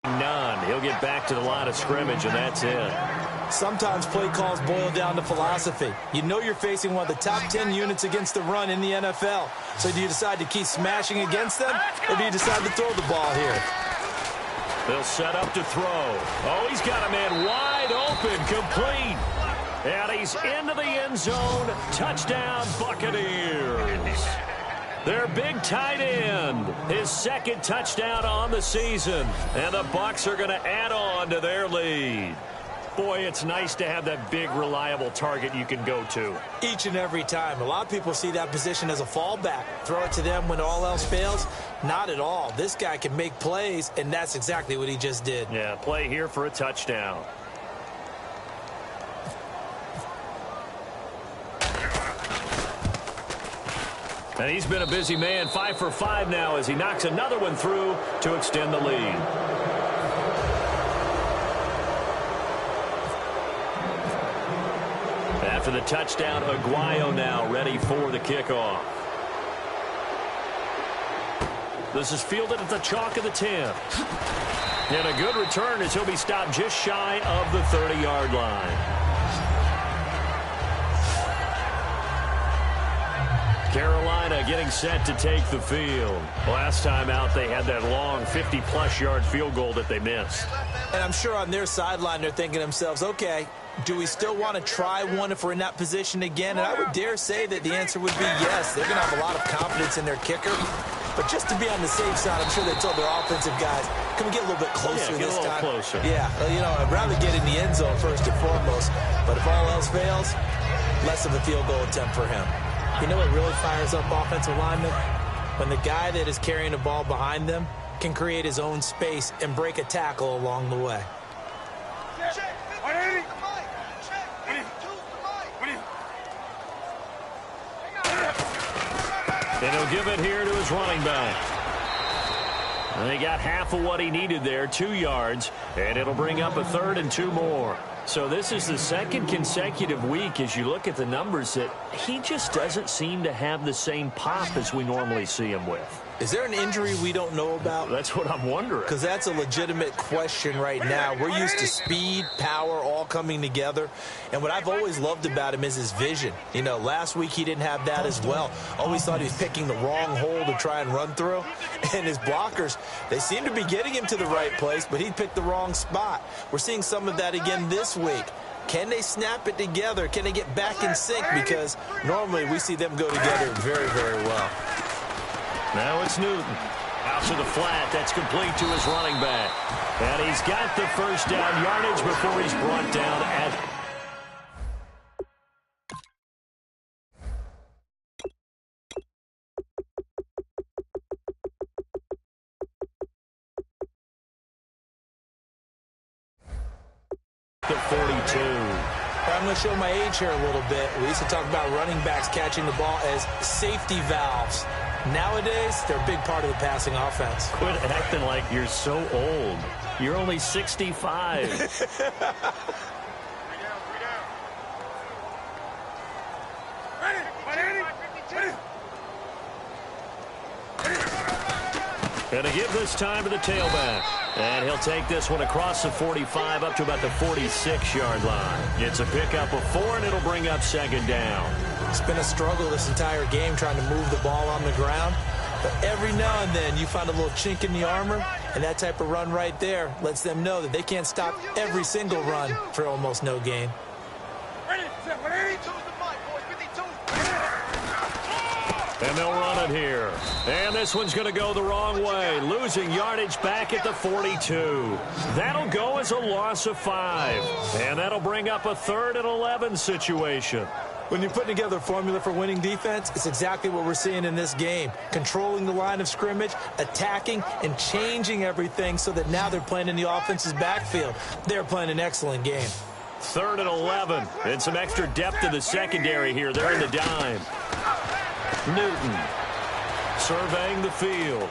None. He'll get back to the line of scrimmage, and that's it. Sometimes play calls boil down to philosophy. You know you're facing one of the top 10 units against the run in the NFL. So do you decide to keep smashing against them, or do you decide to throw the ball here? They'll set up to throw. Oh, he's got a man wide open, complete. And he's into the end zone. Touchdown, Buccaneers. Their big tight end, his second touchdown on the season. And the Bucs are going to add on to their lead. Boy, it's nice to have that big, reliable target you can go to. Each and every time. A lot of people see that position as a fallback. Throw it to them when all else fails. Not at all. This guy can make plays, and that's exactly what he just did. Yeah, play here for a touchdown. And he's been a busy man, 5 for 5 now as he knocks another one through to extend the lead. After the touchdown, Aguayo now ready for the kickoff. This is fielded at the chalk of the 10. And a good return as he'll be stopped just shy of the 30-yard line. Carolina getting set to take the field. Last time out, they had that long 50-plus yard field goal that they missed. And I'm sure on their sideline, they're thinking to themselves, okay, do we still want to try one if we're in that position again? And I would dare say that the answer would be yes. They're going to have a lot of confidence in their kicker. But just to be on the safe side, I'm sure they told their offensive guys, can we get a little bit closer this time? Closer. Yeah, well, you know, I'd rather get in the end zone first and foremost. But if all else fails, less of a field goal attempt for him. You know what really fires up offensive linemen? When the guy that is carrying the ball behind them can create his own space and break a tackle along the way. And he'll give it here to his running back. And he got half of what he needed there, 2 yards, and it'll bring up a 3rd and 2 more. So this is the second consecutive week as you look at the numbers that he just doesn't seem to have the same pop as we normally see him with. Is there an injury we don't know about? That's what I'm wondering. Because that's a legitimate question right now. We're used to speed, power, all coming together. And what I've always loved about him is his vision. You know, last week he didn't have that as well. Always thought he was picking the wrong hole to try and run through. And his blockers, they seem to be getting him to the right place, but he picked the wrong spot. We're seeing some of that again this week. Can they snap it together? Can they get back in sync? Because normally we see them go together very, very well. Now it's Newton. Out to the flat. That's complete to his running back. And he's got the first down yardage before he's brought down at The 42. I'm going to show my age here a little bit. We used to talk about running backs catching the ball as safety valves. Nowadays, they're a big part of the passing offense. Quit acting like you're so old. You're only 65. And to give this time to the tailback. And he'll take this one across the 45 up to about the 46-yard line. It's a pickup of 4, and it'll bring up second down. It's been a struggle this entire game trying to move the ball on the ground. But every now and then you find a little chink in the armor, and that type of run right there lets them know that they can't stop every single run for almost no gain. And they'll run it here. And this one's going to go the wrong way, losing yardage back at the 42. That'll go as a loss of 5. And that'll bring up a 3rd and 11 situation. When you put together a formula for winning defense, it's exactly what we're seeing in this game. Controlling the line of scrimmage, attacking, and changing everything so that now they're playing in the offense's backfield. They're playing an excellent game. 3rd and 11. And some extra depth in the secondary here. They're in the dime. Newton surveying the field.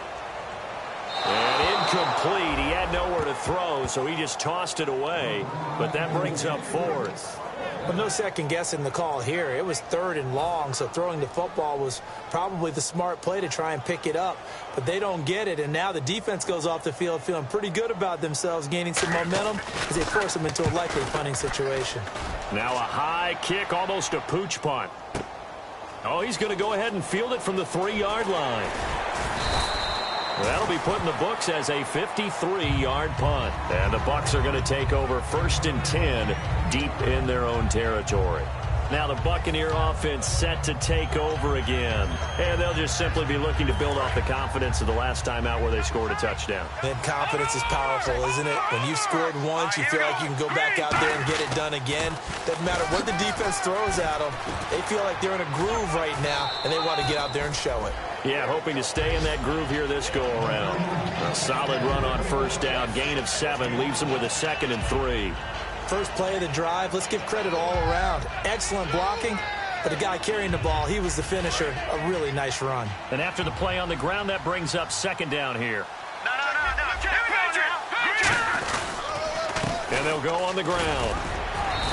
And incomplete. He had nowhere to throw, so he just tossed it away. But that brings up 4th. Well, no second guessing the call here. It was 3rd and long, so throwing the football was probably the smart play to try and pick it up. But they don't get it, and now the defense goes off the field feeling pretty good about themselves, gaining some momentum as they force them into a likely punting situation. Now a high kick, almost a pooch punt. Oh, he's going to go ahead and field it from the 3-yard line. That'll be put in the books as a 53-yard punt. And the Bucs are going to take over 1st and 10 deep in their own territory. Now the Buccaneer offense set to take over again. And they'll just simply be looking to build off the confidence of the last time out where they scored a touchdown. And confidence is powerful, isn't it? When you've scored once, you feel like you can go back out there and get it done again. Doesn't matter what the defense throws at them. They feel like they're in a groove right now, and they want to get out there and show it. Yeah, hoping to stay in that groove here this go-around. A solid run on 1st down. Gain of 7 leaves them with a 2nd and 3. First play of the drive, let's give credit all around. Excellent blocking, but the guy carrying the ball, he was the finisher. A really nice run. And after the play on the ground, that brings up 2nd down here. No. And they'll go on the ground.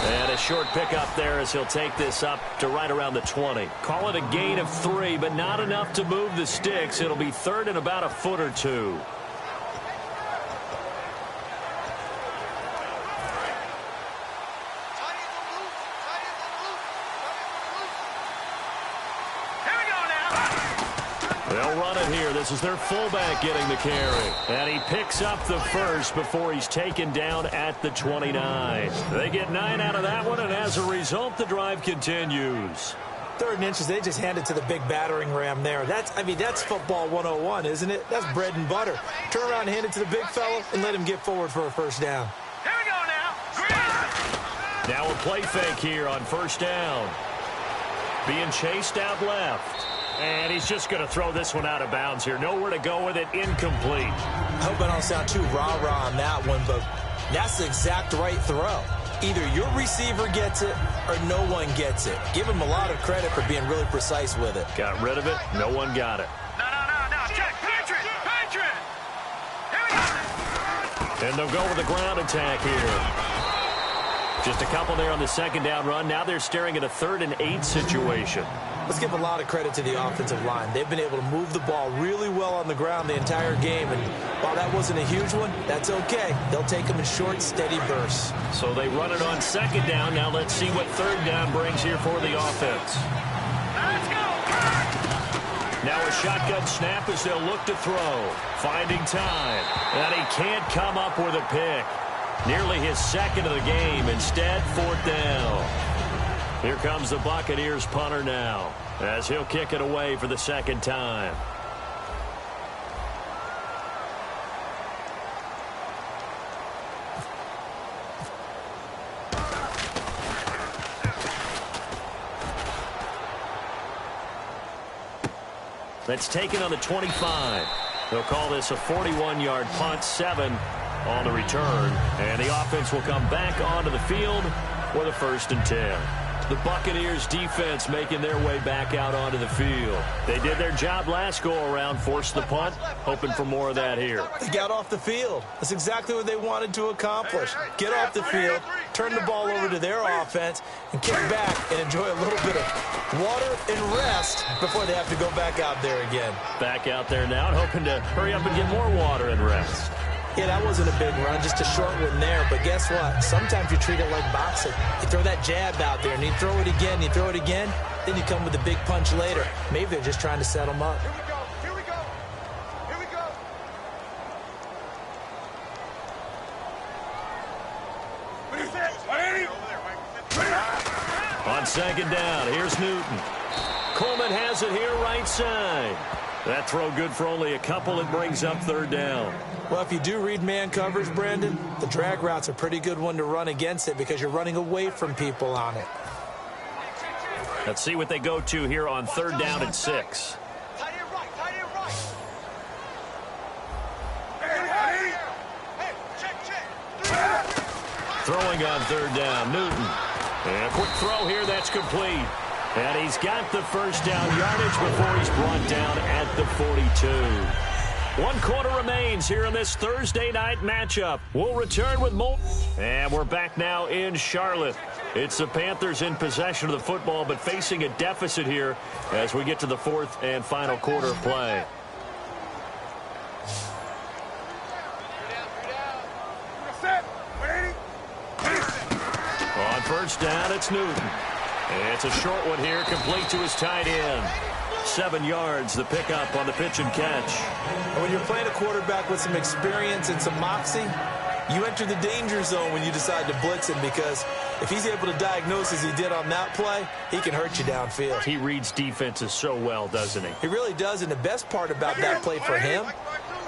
And a short pickup there as he'll take this up to right around the 20. Call it a gain of 3, but not enough to move the sticks. It'll be 3rd and about a foot or 2. They'll run it here. This is their fullback getting the carry. And he picks up the 1st before he's taken down at the 29. They get 9 out of that one, and as a result, the drive continues. 3rd and inches, they just handed to the big battering ram there. That's football 101, isn't it? That's bread and butter. Turn around and hand it to the big fella and let him get forward for a 1st down. Here we go now. Green. Now a play fake here on 1st down. Being chased out left. And he's just going to throw this one out of bounds here. Nowhere to go with it. Incomplete. I hope I don't sound too rah-rah on that one, but that's the exact right throw. Either your receiver gets it or no one gets it. Give him a lot of credit for being really precise with it. Got rid of it. No one got it. No. Check. Patriot. Here we go. And they'll go with a ground attack here. Just a couple there on the 2nd down run. Now they're staring at a 3rd and 8 situation. Let's give a lot of credit to the offensive line. They've been able to move the ball really well on the ground the entire game. And while that wasn't a huge one, that's okay. They'll take them in short, steady bursts. So they run it on 2nd down. Now let's see what 3rd down brings here for the offense. Let's go. Now a shotgun snap as they'll look to throw. Finding time. And he can't come up with a pick. Nearly his 2nd of the game. Instead, 4th down. Here comes the Buccaneers punter now as he'll kick it away for the 2nd time. That's taken on the 25. They'll call this a 41-yard punt, 7 on the return. And the offense will come back onto the field with a 1st and 10. The Buccaneers defense making their way back out onto the field. They did their job last go-around, forced the punt, hoping for more of that here. They got off the field. That's exactly what they wanted to accomplish. Get off the field, turn the ball over to their offense, and kick back and enjoy a little bit of water and rest before they have to go back out there again. Back out there now and hoping to hurry up and get more water and rest. Yeah, that wasn't a big run, just a short one there. But guess what? Sometimes you treat it like boxing. You throw that jab out there, and you throw it again, you throw it again, then you come with a big punch later. Maybe they're just trying to set them up. Here we go. Here we go. Here we go. What is that? On 2nd down, here's Newton. Coleman has it here right side. That throw good for only a couple. It brings up 3rd down. Well, if you do read man coverage, Brandon, the drag route's a pretty good one to run against it because you're running away from people on it. Let's see what they go to here on 3rd down and 6. Tight end right. Tight end right. Hey, check. Throwing on 3rd down, Newton. And a quick throw here, that's complete. And he's got the 1st down yardage before he's brought down at the 42. 1 quarter remains here in this Thursday night matchup. We'll return with more. And we're back now in Charlotte. It's the Panthers in possession of the football, but facing a deficit here as we get to the 4th and final quarter of play. On 1st down, it's Newton. And it's a short one here, complete to his tight end. 7 yards, the pickup on the pitch and catch. And when you're playing a quarterback with some experience and some moxie, you enter the danger zone when you decide to blitz him, because if he's able to diagnose as he did on that play, he can hurt you downfield. He reads defenses so well, doesn't he? He really does, and the best part about that play for him,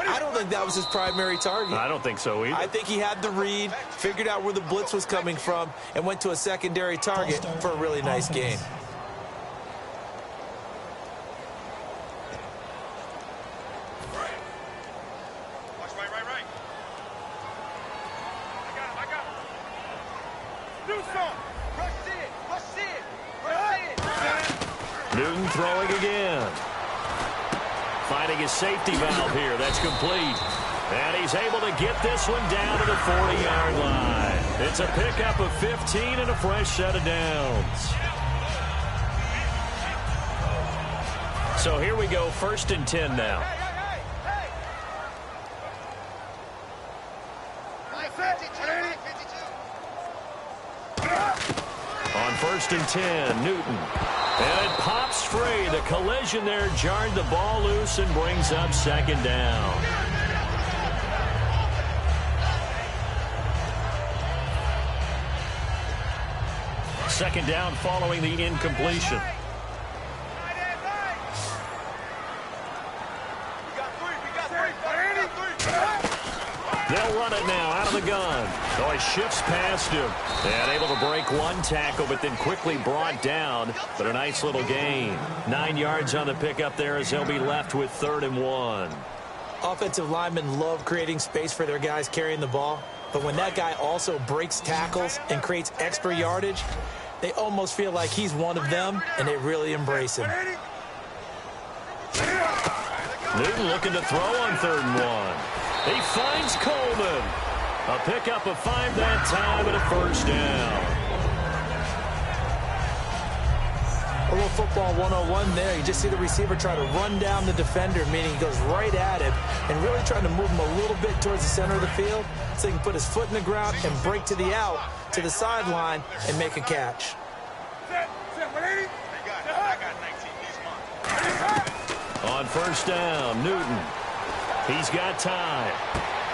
I don't think that was his primary target. I don't think so either. I think he had the read, figured out where the blitz was coming from, and went to a secondary target for a really nice gain. Right. I got him. Do something. Rush it. Newton throwing again. Finding his safety valve here. That's complete. And he's able to get this one down to the 40-yard line. It's a pickup of 15 and a fresh set of downs. So here we go, 1st and 10 now. On 1st and 10, Newton. And it pops free. The collision there jarred the ball loose and brings up 2nd down. Second down following the incompletion. They'll run it now out of the gun. Oh, he shifts past him. And able to break one tackle, but then quickly brought down. But a nice little gain. 9 yards on the pickup there as they'll be left with 3rd and 1. Offensive linemen love creating space for their guys carrying the ball. But when that guy also breaks tackles and creates extra yardage, they almost feel like he's one of them, and they really embrace him. Newton looking to throw on 3rd and 1. He finds Coleman. A pickup of 5 that time and a 1st down. A little football 101 there. You just see the receiver try to run down the defender, meaning he goes right at him and really trying to move him a little bit towards the center of the field so he can put his foot in the ground and break to the out, to the sideline, and make a catch. On 1st down, Newton. He's got time.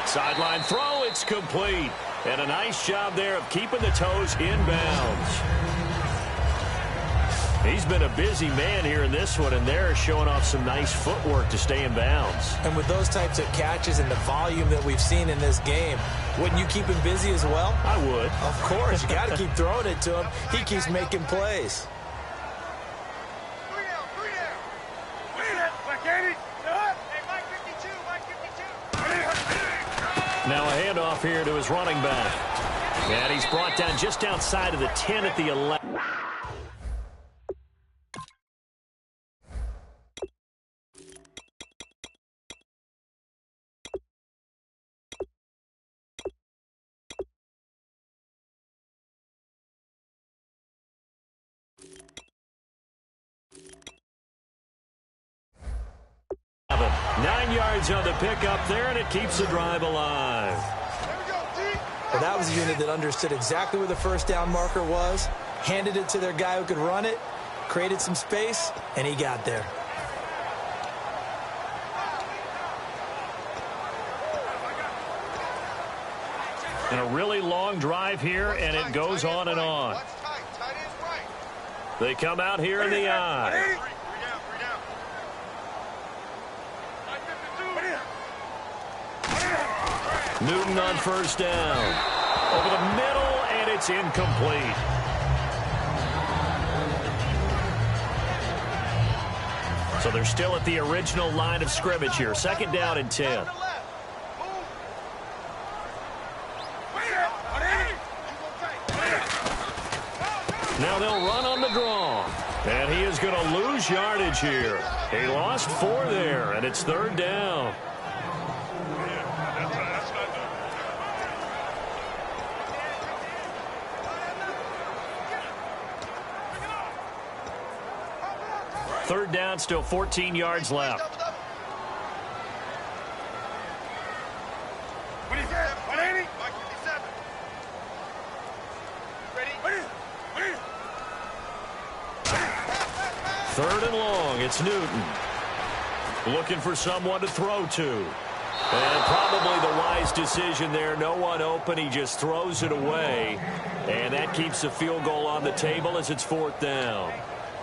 Sideline throw, it's complete. And a nice job there of keeping the toes inbounds. He's been a busy man here in this one, and they're showing off some nice footwork to stay in bounds. And with those types of catches and the volume that we've seen in this game, wouldn't you keep him busy as well? I would. Of course. You got to keep throwing it to him. He keeps making plays. Now a handoff here to his running back. And he's brought down just outside of the 10 at the 11. Nine yards on the pickup there, and it keeps the drive alive. Well, that was a unit that understood exactly where the first down marker was, handed it to their guy who could run it, created some space, and he got there. And a really long drive here, and it goes on and on. They come out here in the eye. Newton on first down. Over the middle, and it's incomplete. So they're still at the original line of scrimmage here. Second down and 10. Now they'll run on the draw. And he is going to lose yardage here. He lost 4 there, and it's third down. Third down, still 14 yards left. Third and long, it's Newton. Looking for someone to throw to. And probably the wise decision there. No one open, he just throws it away. And that keeps the field goal on the table as it's fourth down.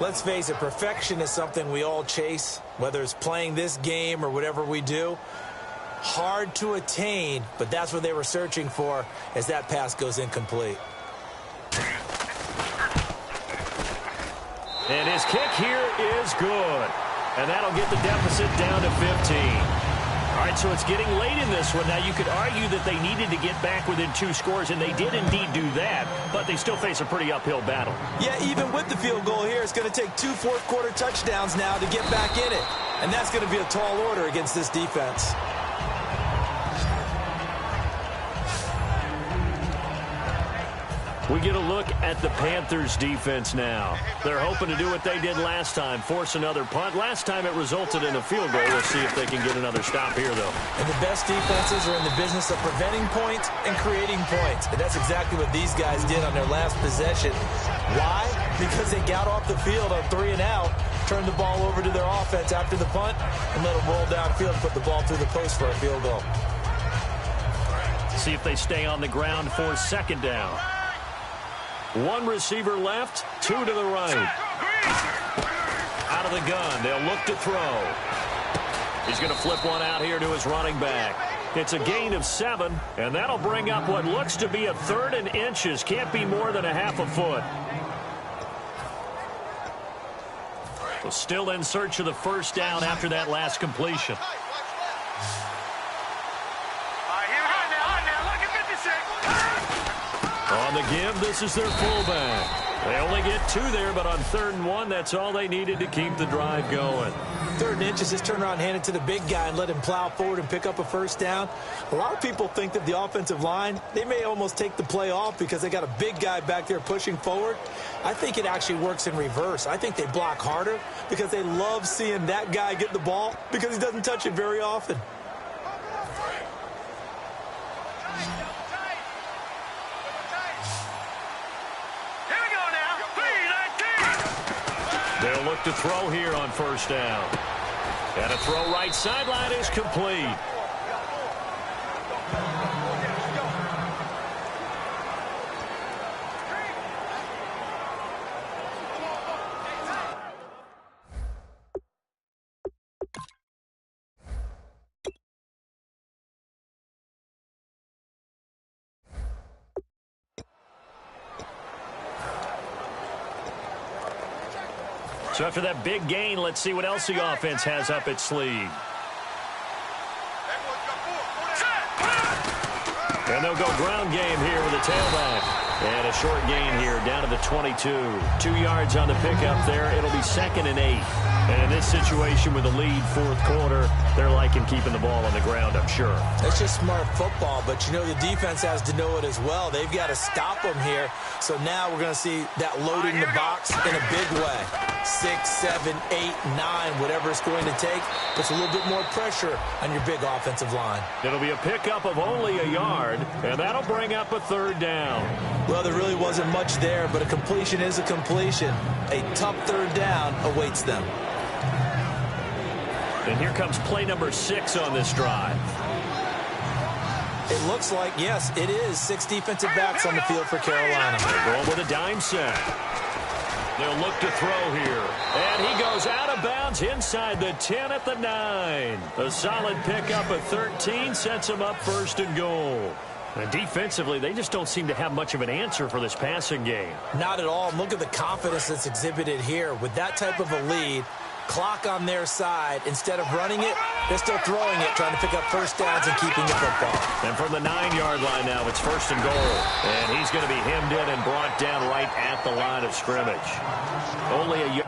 Let's face it, perfection is something we all chase, whether it's playing this game or whatever we do. Hard to attain, but that's what they were searching for as that pass goes incomplete. And his kick here is good. And that'll get the deficit down to 15. All right, so it's getting late in this one. Now, you could argue that they needed to get back within 2 scores, and they did indeed do that, but they still face a pretty uphill battle. Yeah, even with the field goal here, it's going to take 2 fourth-quarter touchdowns now to get back in it. And that's going to be a tall order against this defense. We get a look at the Panthers' defense now. They're hoping to do what they did last time, force another punt. Last time it resulted in a field goal. We'll see if they can get another stop here, though. And the best defenses are in the business of preventing points and creating points. And that's exactly what these guys did on their last possession. Why? Because they got off the field on 3 and out, turned the ball over to their offense after the punt, and let them roll downfield and put the ball through the post for a field goal. See if they stay on the ground for second down. 1 receiver left, 2 to the right. Out of the gun, they'll look to throw. He's going to flip one out here to his running back. It's a gain of 7, and that'll bring up what looks to be a 3rd and inches. Can't be more than a half a foot. So still in search of the first down after that last completion. On the give, this is their fullback. They only get 2 there, but on 3rd and 1, that's all they needed to keep the drive going. 3rd and inches, just turn around, hand it to the big guy, and let him plow forward and pick up a first down. A lot of people think that the offensive line, they may almost take the play off because they got a big guy back there pushing forward. I think it actually works in reverse. I think they block harder because they love seeing that guy get the ball because he doesn't touch it very often. They'll look to throw here on first down. And a throw right sideline is complete. So after that big gain, let's see what else the offense has up its sleeve. And they'll go ground game here with a tailback. And a short gain here down to the 22. 2 yards on the pickup there. It'll be 2nd and 8. And in this situation with the lead fourth quarter, they're liking keeping the ball on the ground, I'm sure. It's just smart football, but, the defense has to know it as well. They've got to stop them here. So now we're going to see that loading the box in a big way. 6, 7, 8, 9, whatever it's going to take, puts a little bit more pressure on your big offensive line. It'll be a pickup of only a yard, and that'll bring up a 3rd down. Well, there really wasn't much there, but a completion is a completion. A tough 3rd down awaits them. And here comes play number 6 on this drive. It looks like, yes, it is 6 defensive backs on the field for Carolina. They're going with a dime set. They'll look to throw here. And he goes out of bounds inside the 10 at the 9. A solid pickup of 13 sets him up 1st and goal. And defensively, they just don't seem to have much of an answer for this passing game. Not at all. Look at the confidence that's exhibited here. With that type of a lead, clock on their side, instead of running it, they're still throwing it, trying to pick up 1st downs and keeping the football. And from the 9-yard line now, it's 1st and goal. And he's going to be hemmed in and brought down right at the line of scrimmage. Only a yard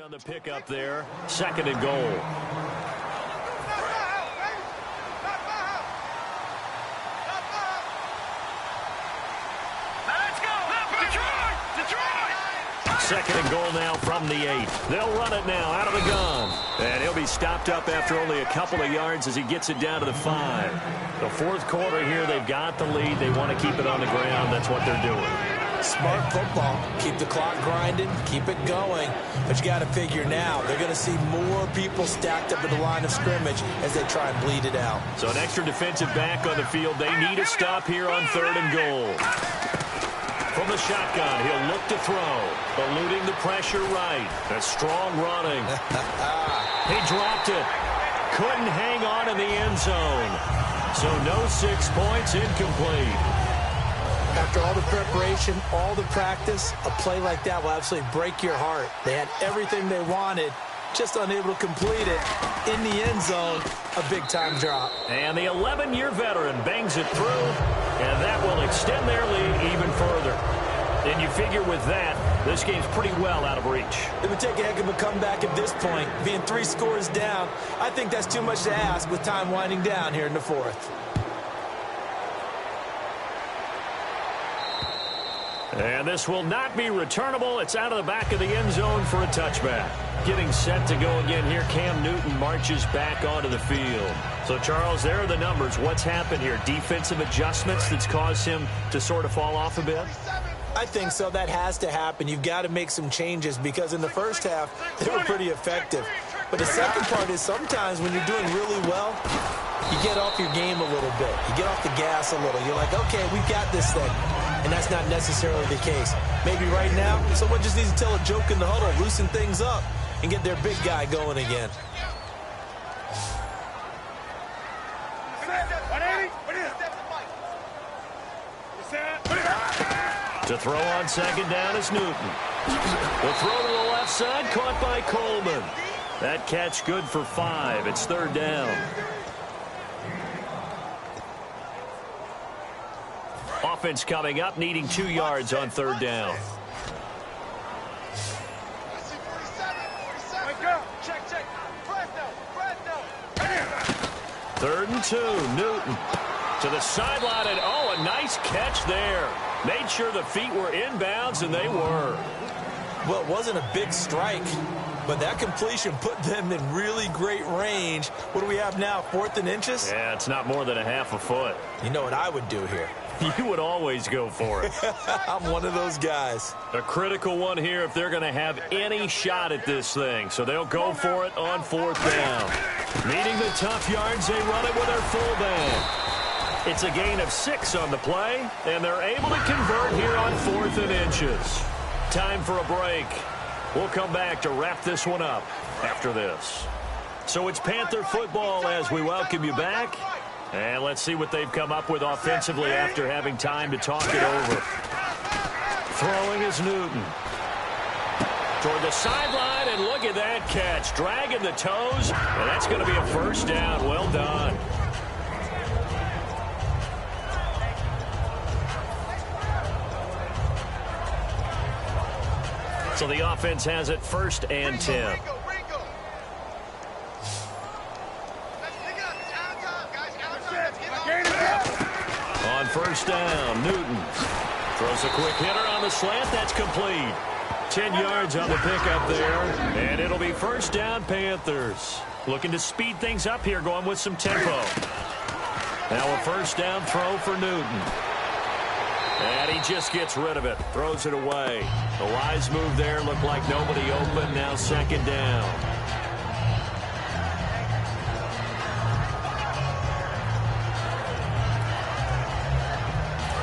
on the pickup there. 2nd and goal. Second and goal now from the 8. They'll run it now out of the gun. And he'll be stopped up after only a couple of yards as he gets it down to the 5. The fourth quarter here, they've got the lead. They want to keep it on the ground. That's what they're doing. Smart football. Keep the clock grinding. Keep it going. But you got to figure now, they're going to see more people stacked up at the line of scrimmage as they try and bleed it out. So an extra defensive back on the field. They need a stop here on 3rd and goal. From the shotgun, he'll look to throw. Eluding the pressure right. A strong running. He dropped it. Couldn't hang on in the end zone. So no 6 points, incomplete. After all the preparation, all the practice, a play like that will absolutely break your heart. They had everything they wanted, just unable to complete it. In the end zone, a big-time drop. And the 11-year veteran bangs it through, and that will extend their lead even further. And you figure with that, this game's pretty well out of reach. It would take a heck of a comeback at this point. Being 3 scores down, I think that's too much to ask with time winding down here in the 4th. And this will not be returnable. It's out of the back of the end zone for a touchback. Getting set to go again here. Cam Newton marches back onto the field. So, Charles, there are the numbers. What's happened here? Defensive adjustments that's caused him to sort of fall off a bit? I think so. That has to happen. You've got to make some changes because in the first half, they were pretty effective. But the second part is sometimes when you're doing really well, you get off your game a little bit. You get off the gas a little. You're like, okay, we've got this thing. And that's not necessarily the case. Maybe right now, someone just needs to tell a joke in the huddle, loosen things up, and get their big guy going again. To throw on 2nd down is Newton. The throw to the left side, caught by Coleman. That catch good for 5. It's 3rd down. Offense coming up, needing 2 yards on 3rd down. Third and 2, Newton to the sideline, and oh, a nice catch there. Made sure the feet were inbounds, and they were. Well, it wasn't a big strike, but that completion put them in really great range. What do we have now, 4th and inches? Yeah, it's not more than a half a foot. You know what I would do here? You would always go for it. I'm one of those guys. A critical one here if they're going to have any shot at this thing. So they'll go for it on 4th down. Needing the tough yards, they run it with their fullback. It's a gain of 6 on the play, and they're able to convert here on 4th and inches. Time for a break. We'll come back to wrap this one up after this. So it's Panther football as we welcome you back. And let's see what they've come up with offensively after having time to talk it over. Throwing is Newton. toward the sideline, and look at that catch. Dragging the toes, and that's going to be a first down. Well done. So the offense has it 1st and 10. On 1st down, Newton throws a quick hitter on the slant. That's complete. 10 yards on the pickup there, and it'll be 1st down, Panthers. Looking to speed things up here, going with some tempo. Now a 1st down throw for Newton. And he just gets rid of it, throws it away. A wise move there, looked like nobody open. Now 2nd down.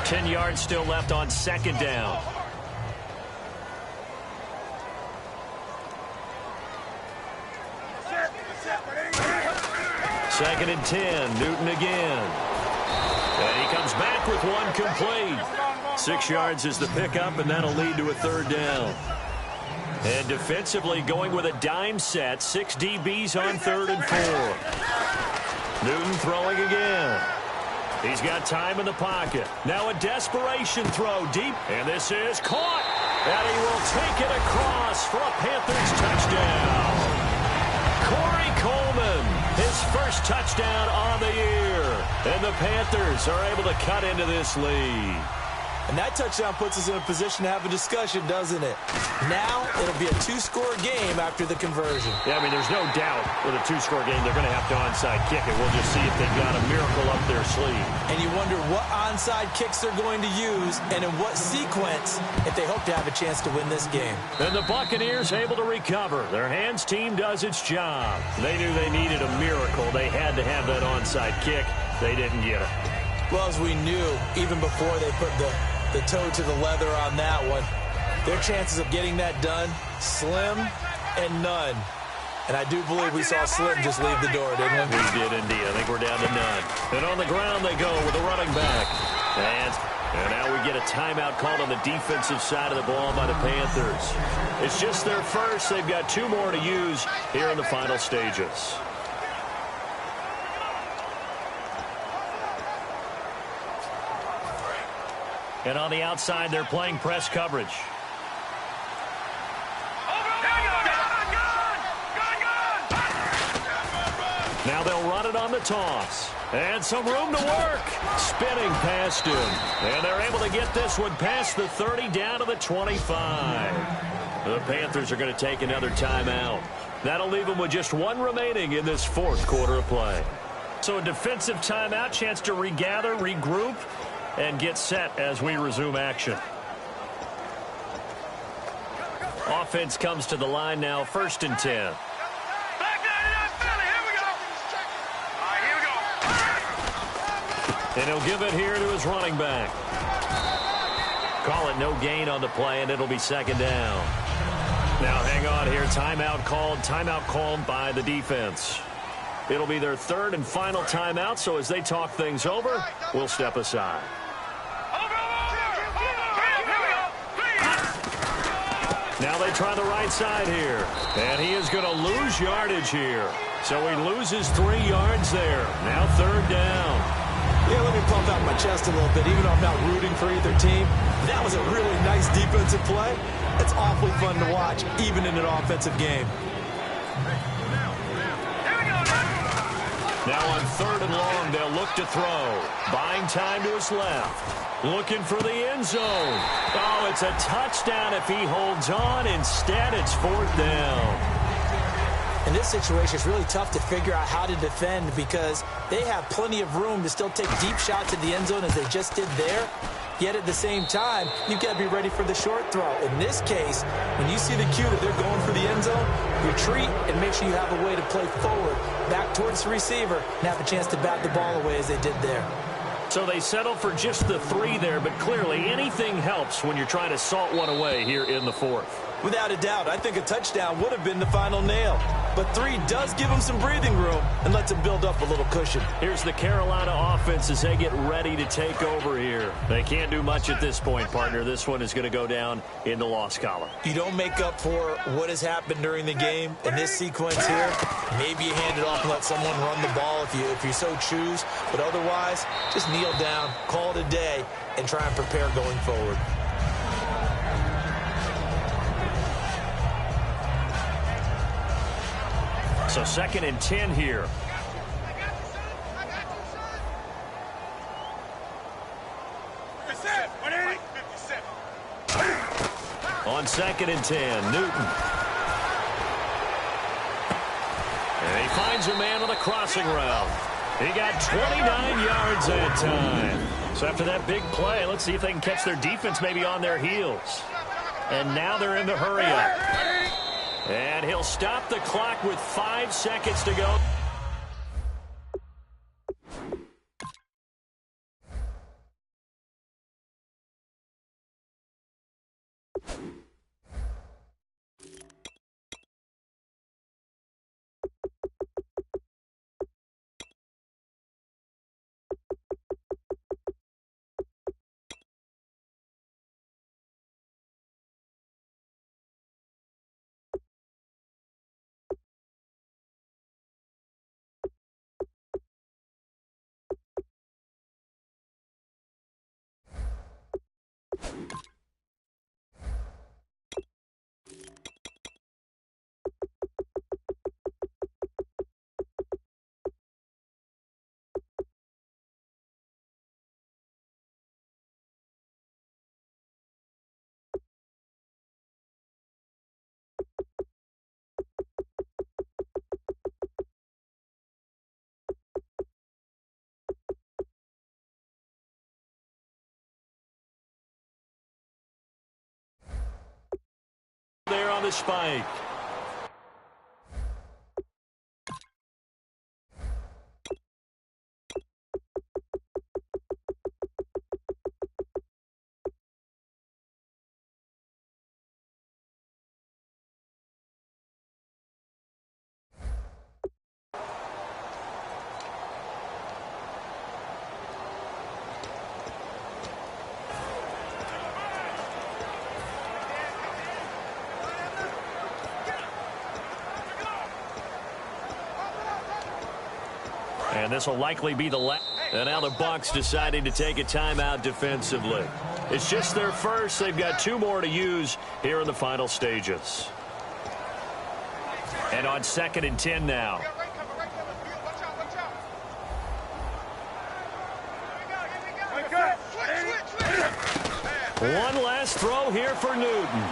Ten yards still left on 2nd down. Second and 10, Newton again. And he comes back with one complete. 6 yards is the pickup, and that'll lead to a 3rd down. And defensively going with a dime set. 6 DBs on 3rd and 4. Newton throwing again. He's got time in the pocket. Now a desperation throw deep, and this is caught. And he will take it across for a Panthers touchdown. Corey Coleman, his 1st touchdown on the year. And the Panthers are able to cut into this lead. And that touchdown puts us in a position to have a discussion, doesn't it? Now it'll be a 2-score game after the conversion. Yeah, I mean, there's no doubt with a 2-score game they're going to have to onside kick it. We'll just see if they've got a miracle up their sleeve. And you wonder what onside kicks they're going to use and in what sequence if they hope to have a chance to win this game. And the Buccaneers able to recover. Their hands team does its job. They knew they needed a miracle. They had to have that onside kick. They didn't get it. Well, as we knew, even before they put the toe to the leather on that one, their chances of getting that done, slim and none. And I do believe we saw Slim just leave the door, didn't we? We did indeed. I think we're down to none. And on the ground they go with the running back. And now we get a timeout called on the defensive side of the ball by the Panthers. It's just their first. They've got 2 more to use here in the final stages. And on the outside, they're playing press coverage. Now they'll run it on the toss. And some room to work. Spinning past him. And they're able to get this one past the 30 down to the 25. The Panthers are going to take another timeout. That'll leave them with just 1 remaining in this 4th quarter of play. So a defensive timeout, chance to regather, regroup, and get set as we resume action. Offense comes to the line now, 1st and 10. And he'll give it here to his running back. Call it no gain on the play, and it'll be 2nd down. Now hang on here. Timeout called by the defense. It'll be their 3rd and final timeout, so as they talk things over, we'll step aside. Now they try the right side here. And he is going to lose yardage here. So he loses 3 yards there. Now 3rd down. Yeah, let me pump out my chest a little bit. Even though I'm not rooting for either team, that was a really nice defensive play. It's awfully fun to watch, even in an offensive game. Now on 3rd and long, they'll look to throw. Buying time to his left. Looking for the end zone. Oh, it's a touchdown if he holds on. Instead, it's 4th down. In this situation, it's really tough to figure out how to defend because they have plenty of room to still take deep shots at the end zone as they just did there. Yet at the same time, you've got to be ready for the short throw. In this case, when you see the cue that they're going for the end zone, retreat and make sure you have a way to play forward, back towards the receiver, and have a chance to bat the ball away as they did there. So they settle for just the 3 there, but clearly anything helps when you're trying to salt one away here in the 4th. Without a doubt, I think a touchdown would have been the final nail. But 3 does give him some breathing room and lets him build up a little cushion. Here's the Carolina offense as they get ready to take over here. They can't do much at this point, partner. This one is going to go down in the loss column. You don't make up for what has happened during the game in this sequence here. Maybe you hand it off and let someone run the ball if you so choose. But otherwise, just kneel down, call it a day, and try and prepare going forward. So 2nd and 10 here. On 2nd and 10, Newton. And he finds a man on the crossing route. He got 29 yards that time. So after that big play, let's see if they can catch their defense maybe on their heels. And now they're in the hurry up. And he'll stop the clock with 5 seconds to go. There on the spike. And this will likely be the last. And now the Bucs deciding to take a timeout defensively. It's just their first. They've got 2 more to use here in the final stages. And on 2nd and 10 now. One last throw here for Newton.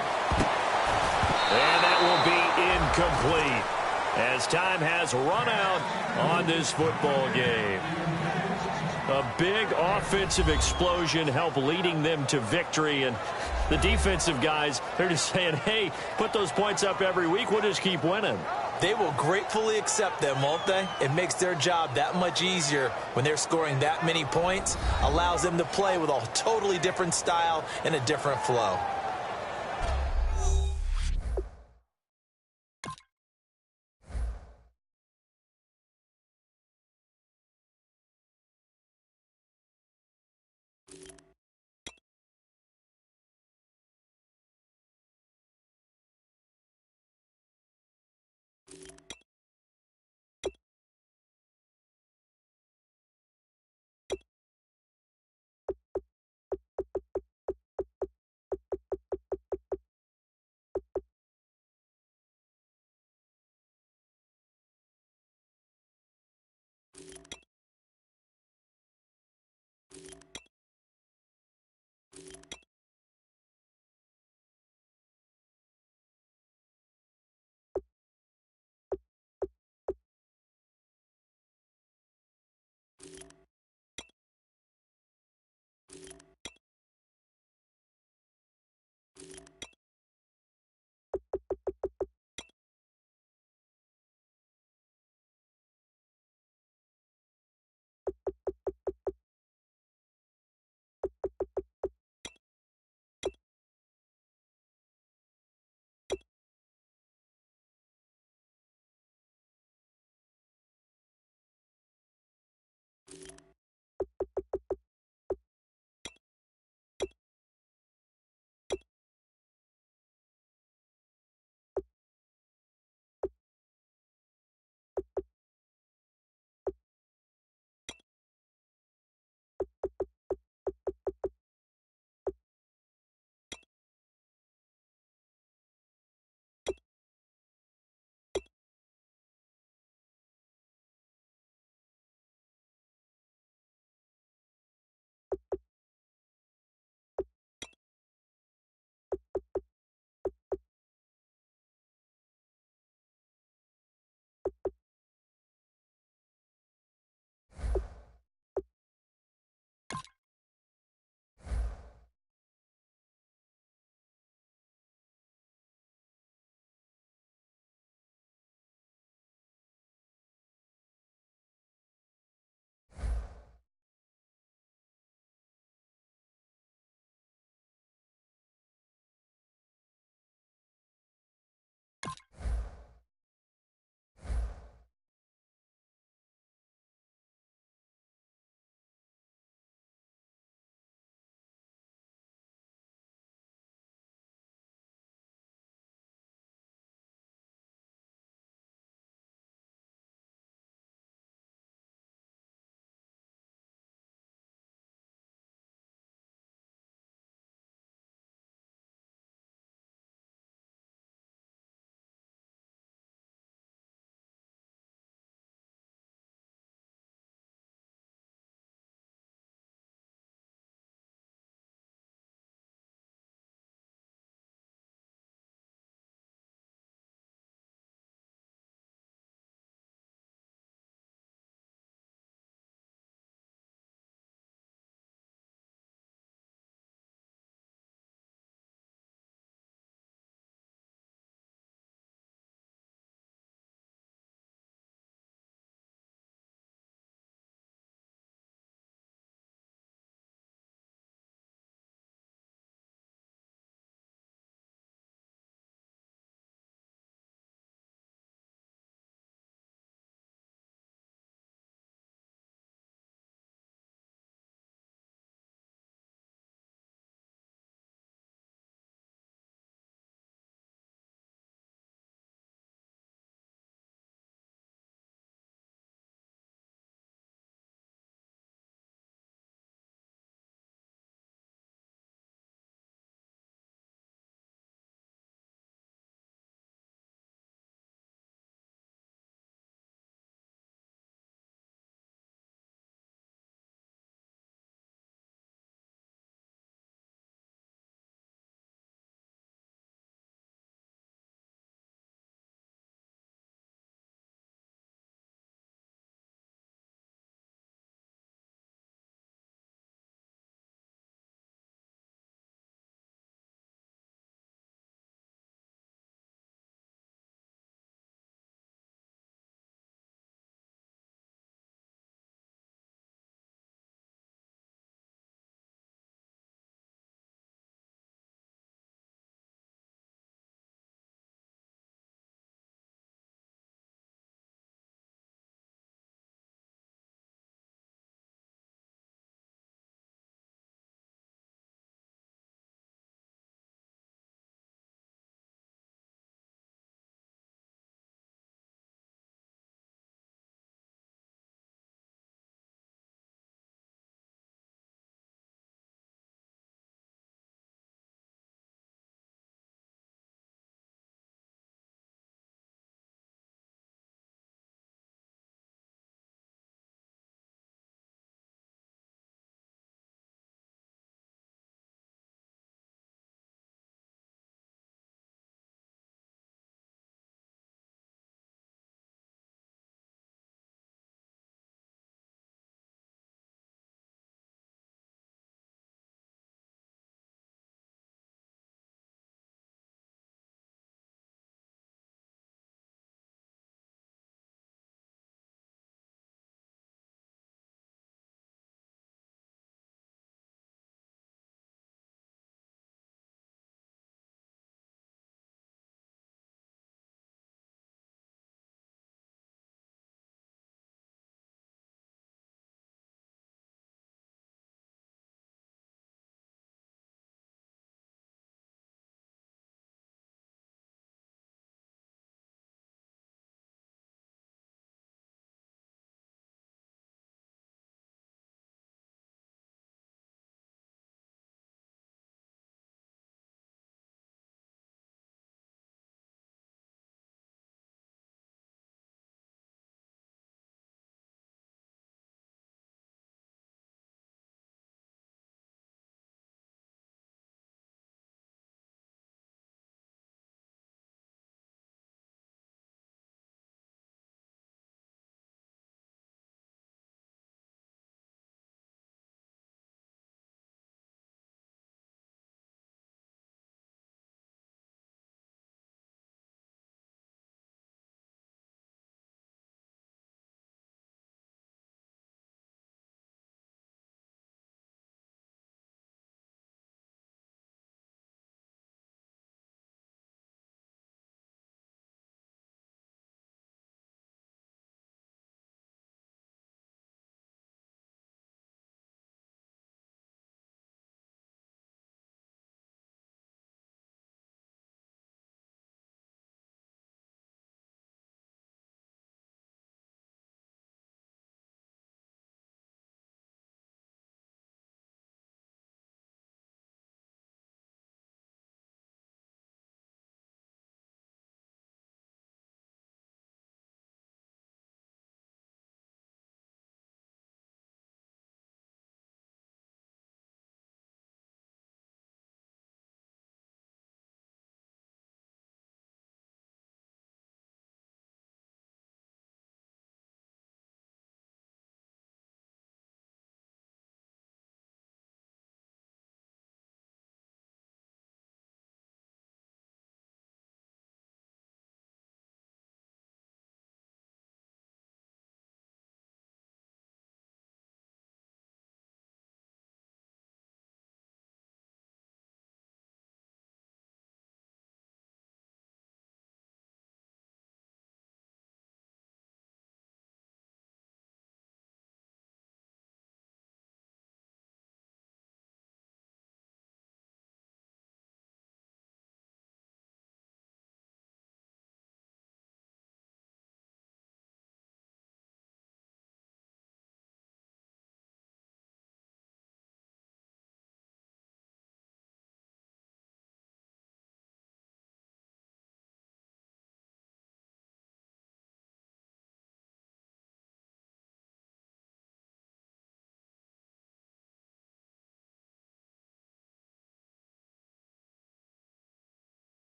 And that will be incomplete as time has run out on this football game. A big offensive explosion helped leading them to victory, and the defensive guys, they're just saying, hey, put those points up every week, we'll just keep winning. They will gratefully accept them, won't they? It makes their job that much easier when they're scoring that many points, allows them to play with a totally different style and a different flow.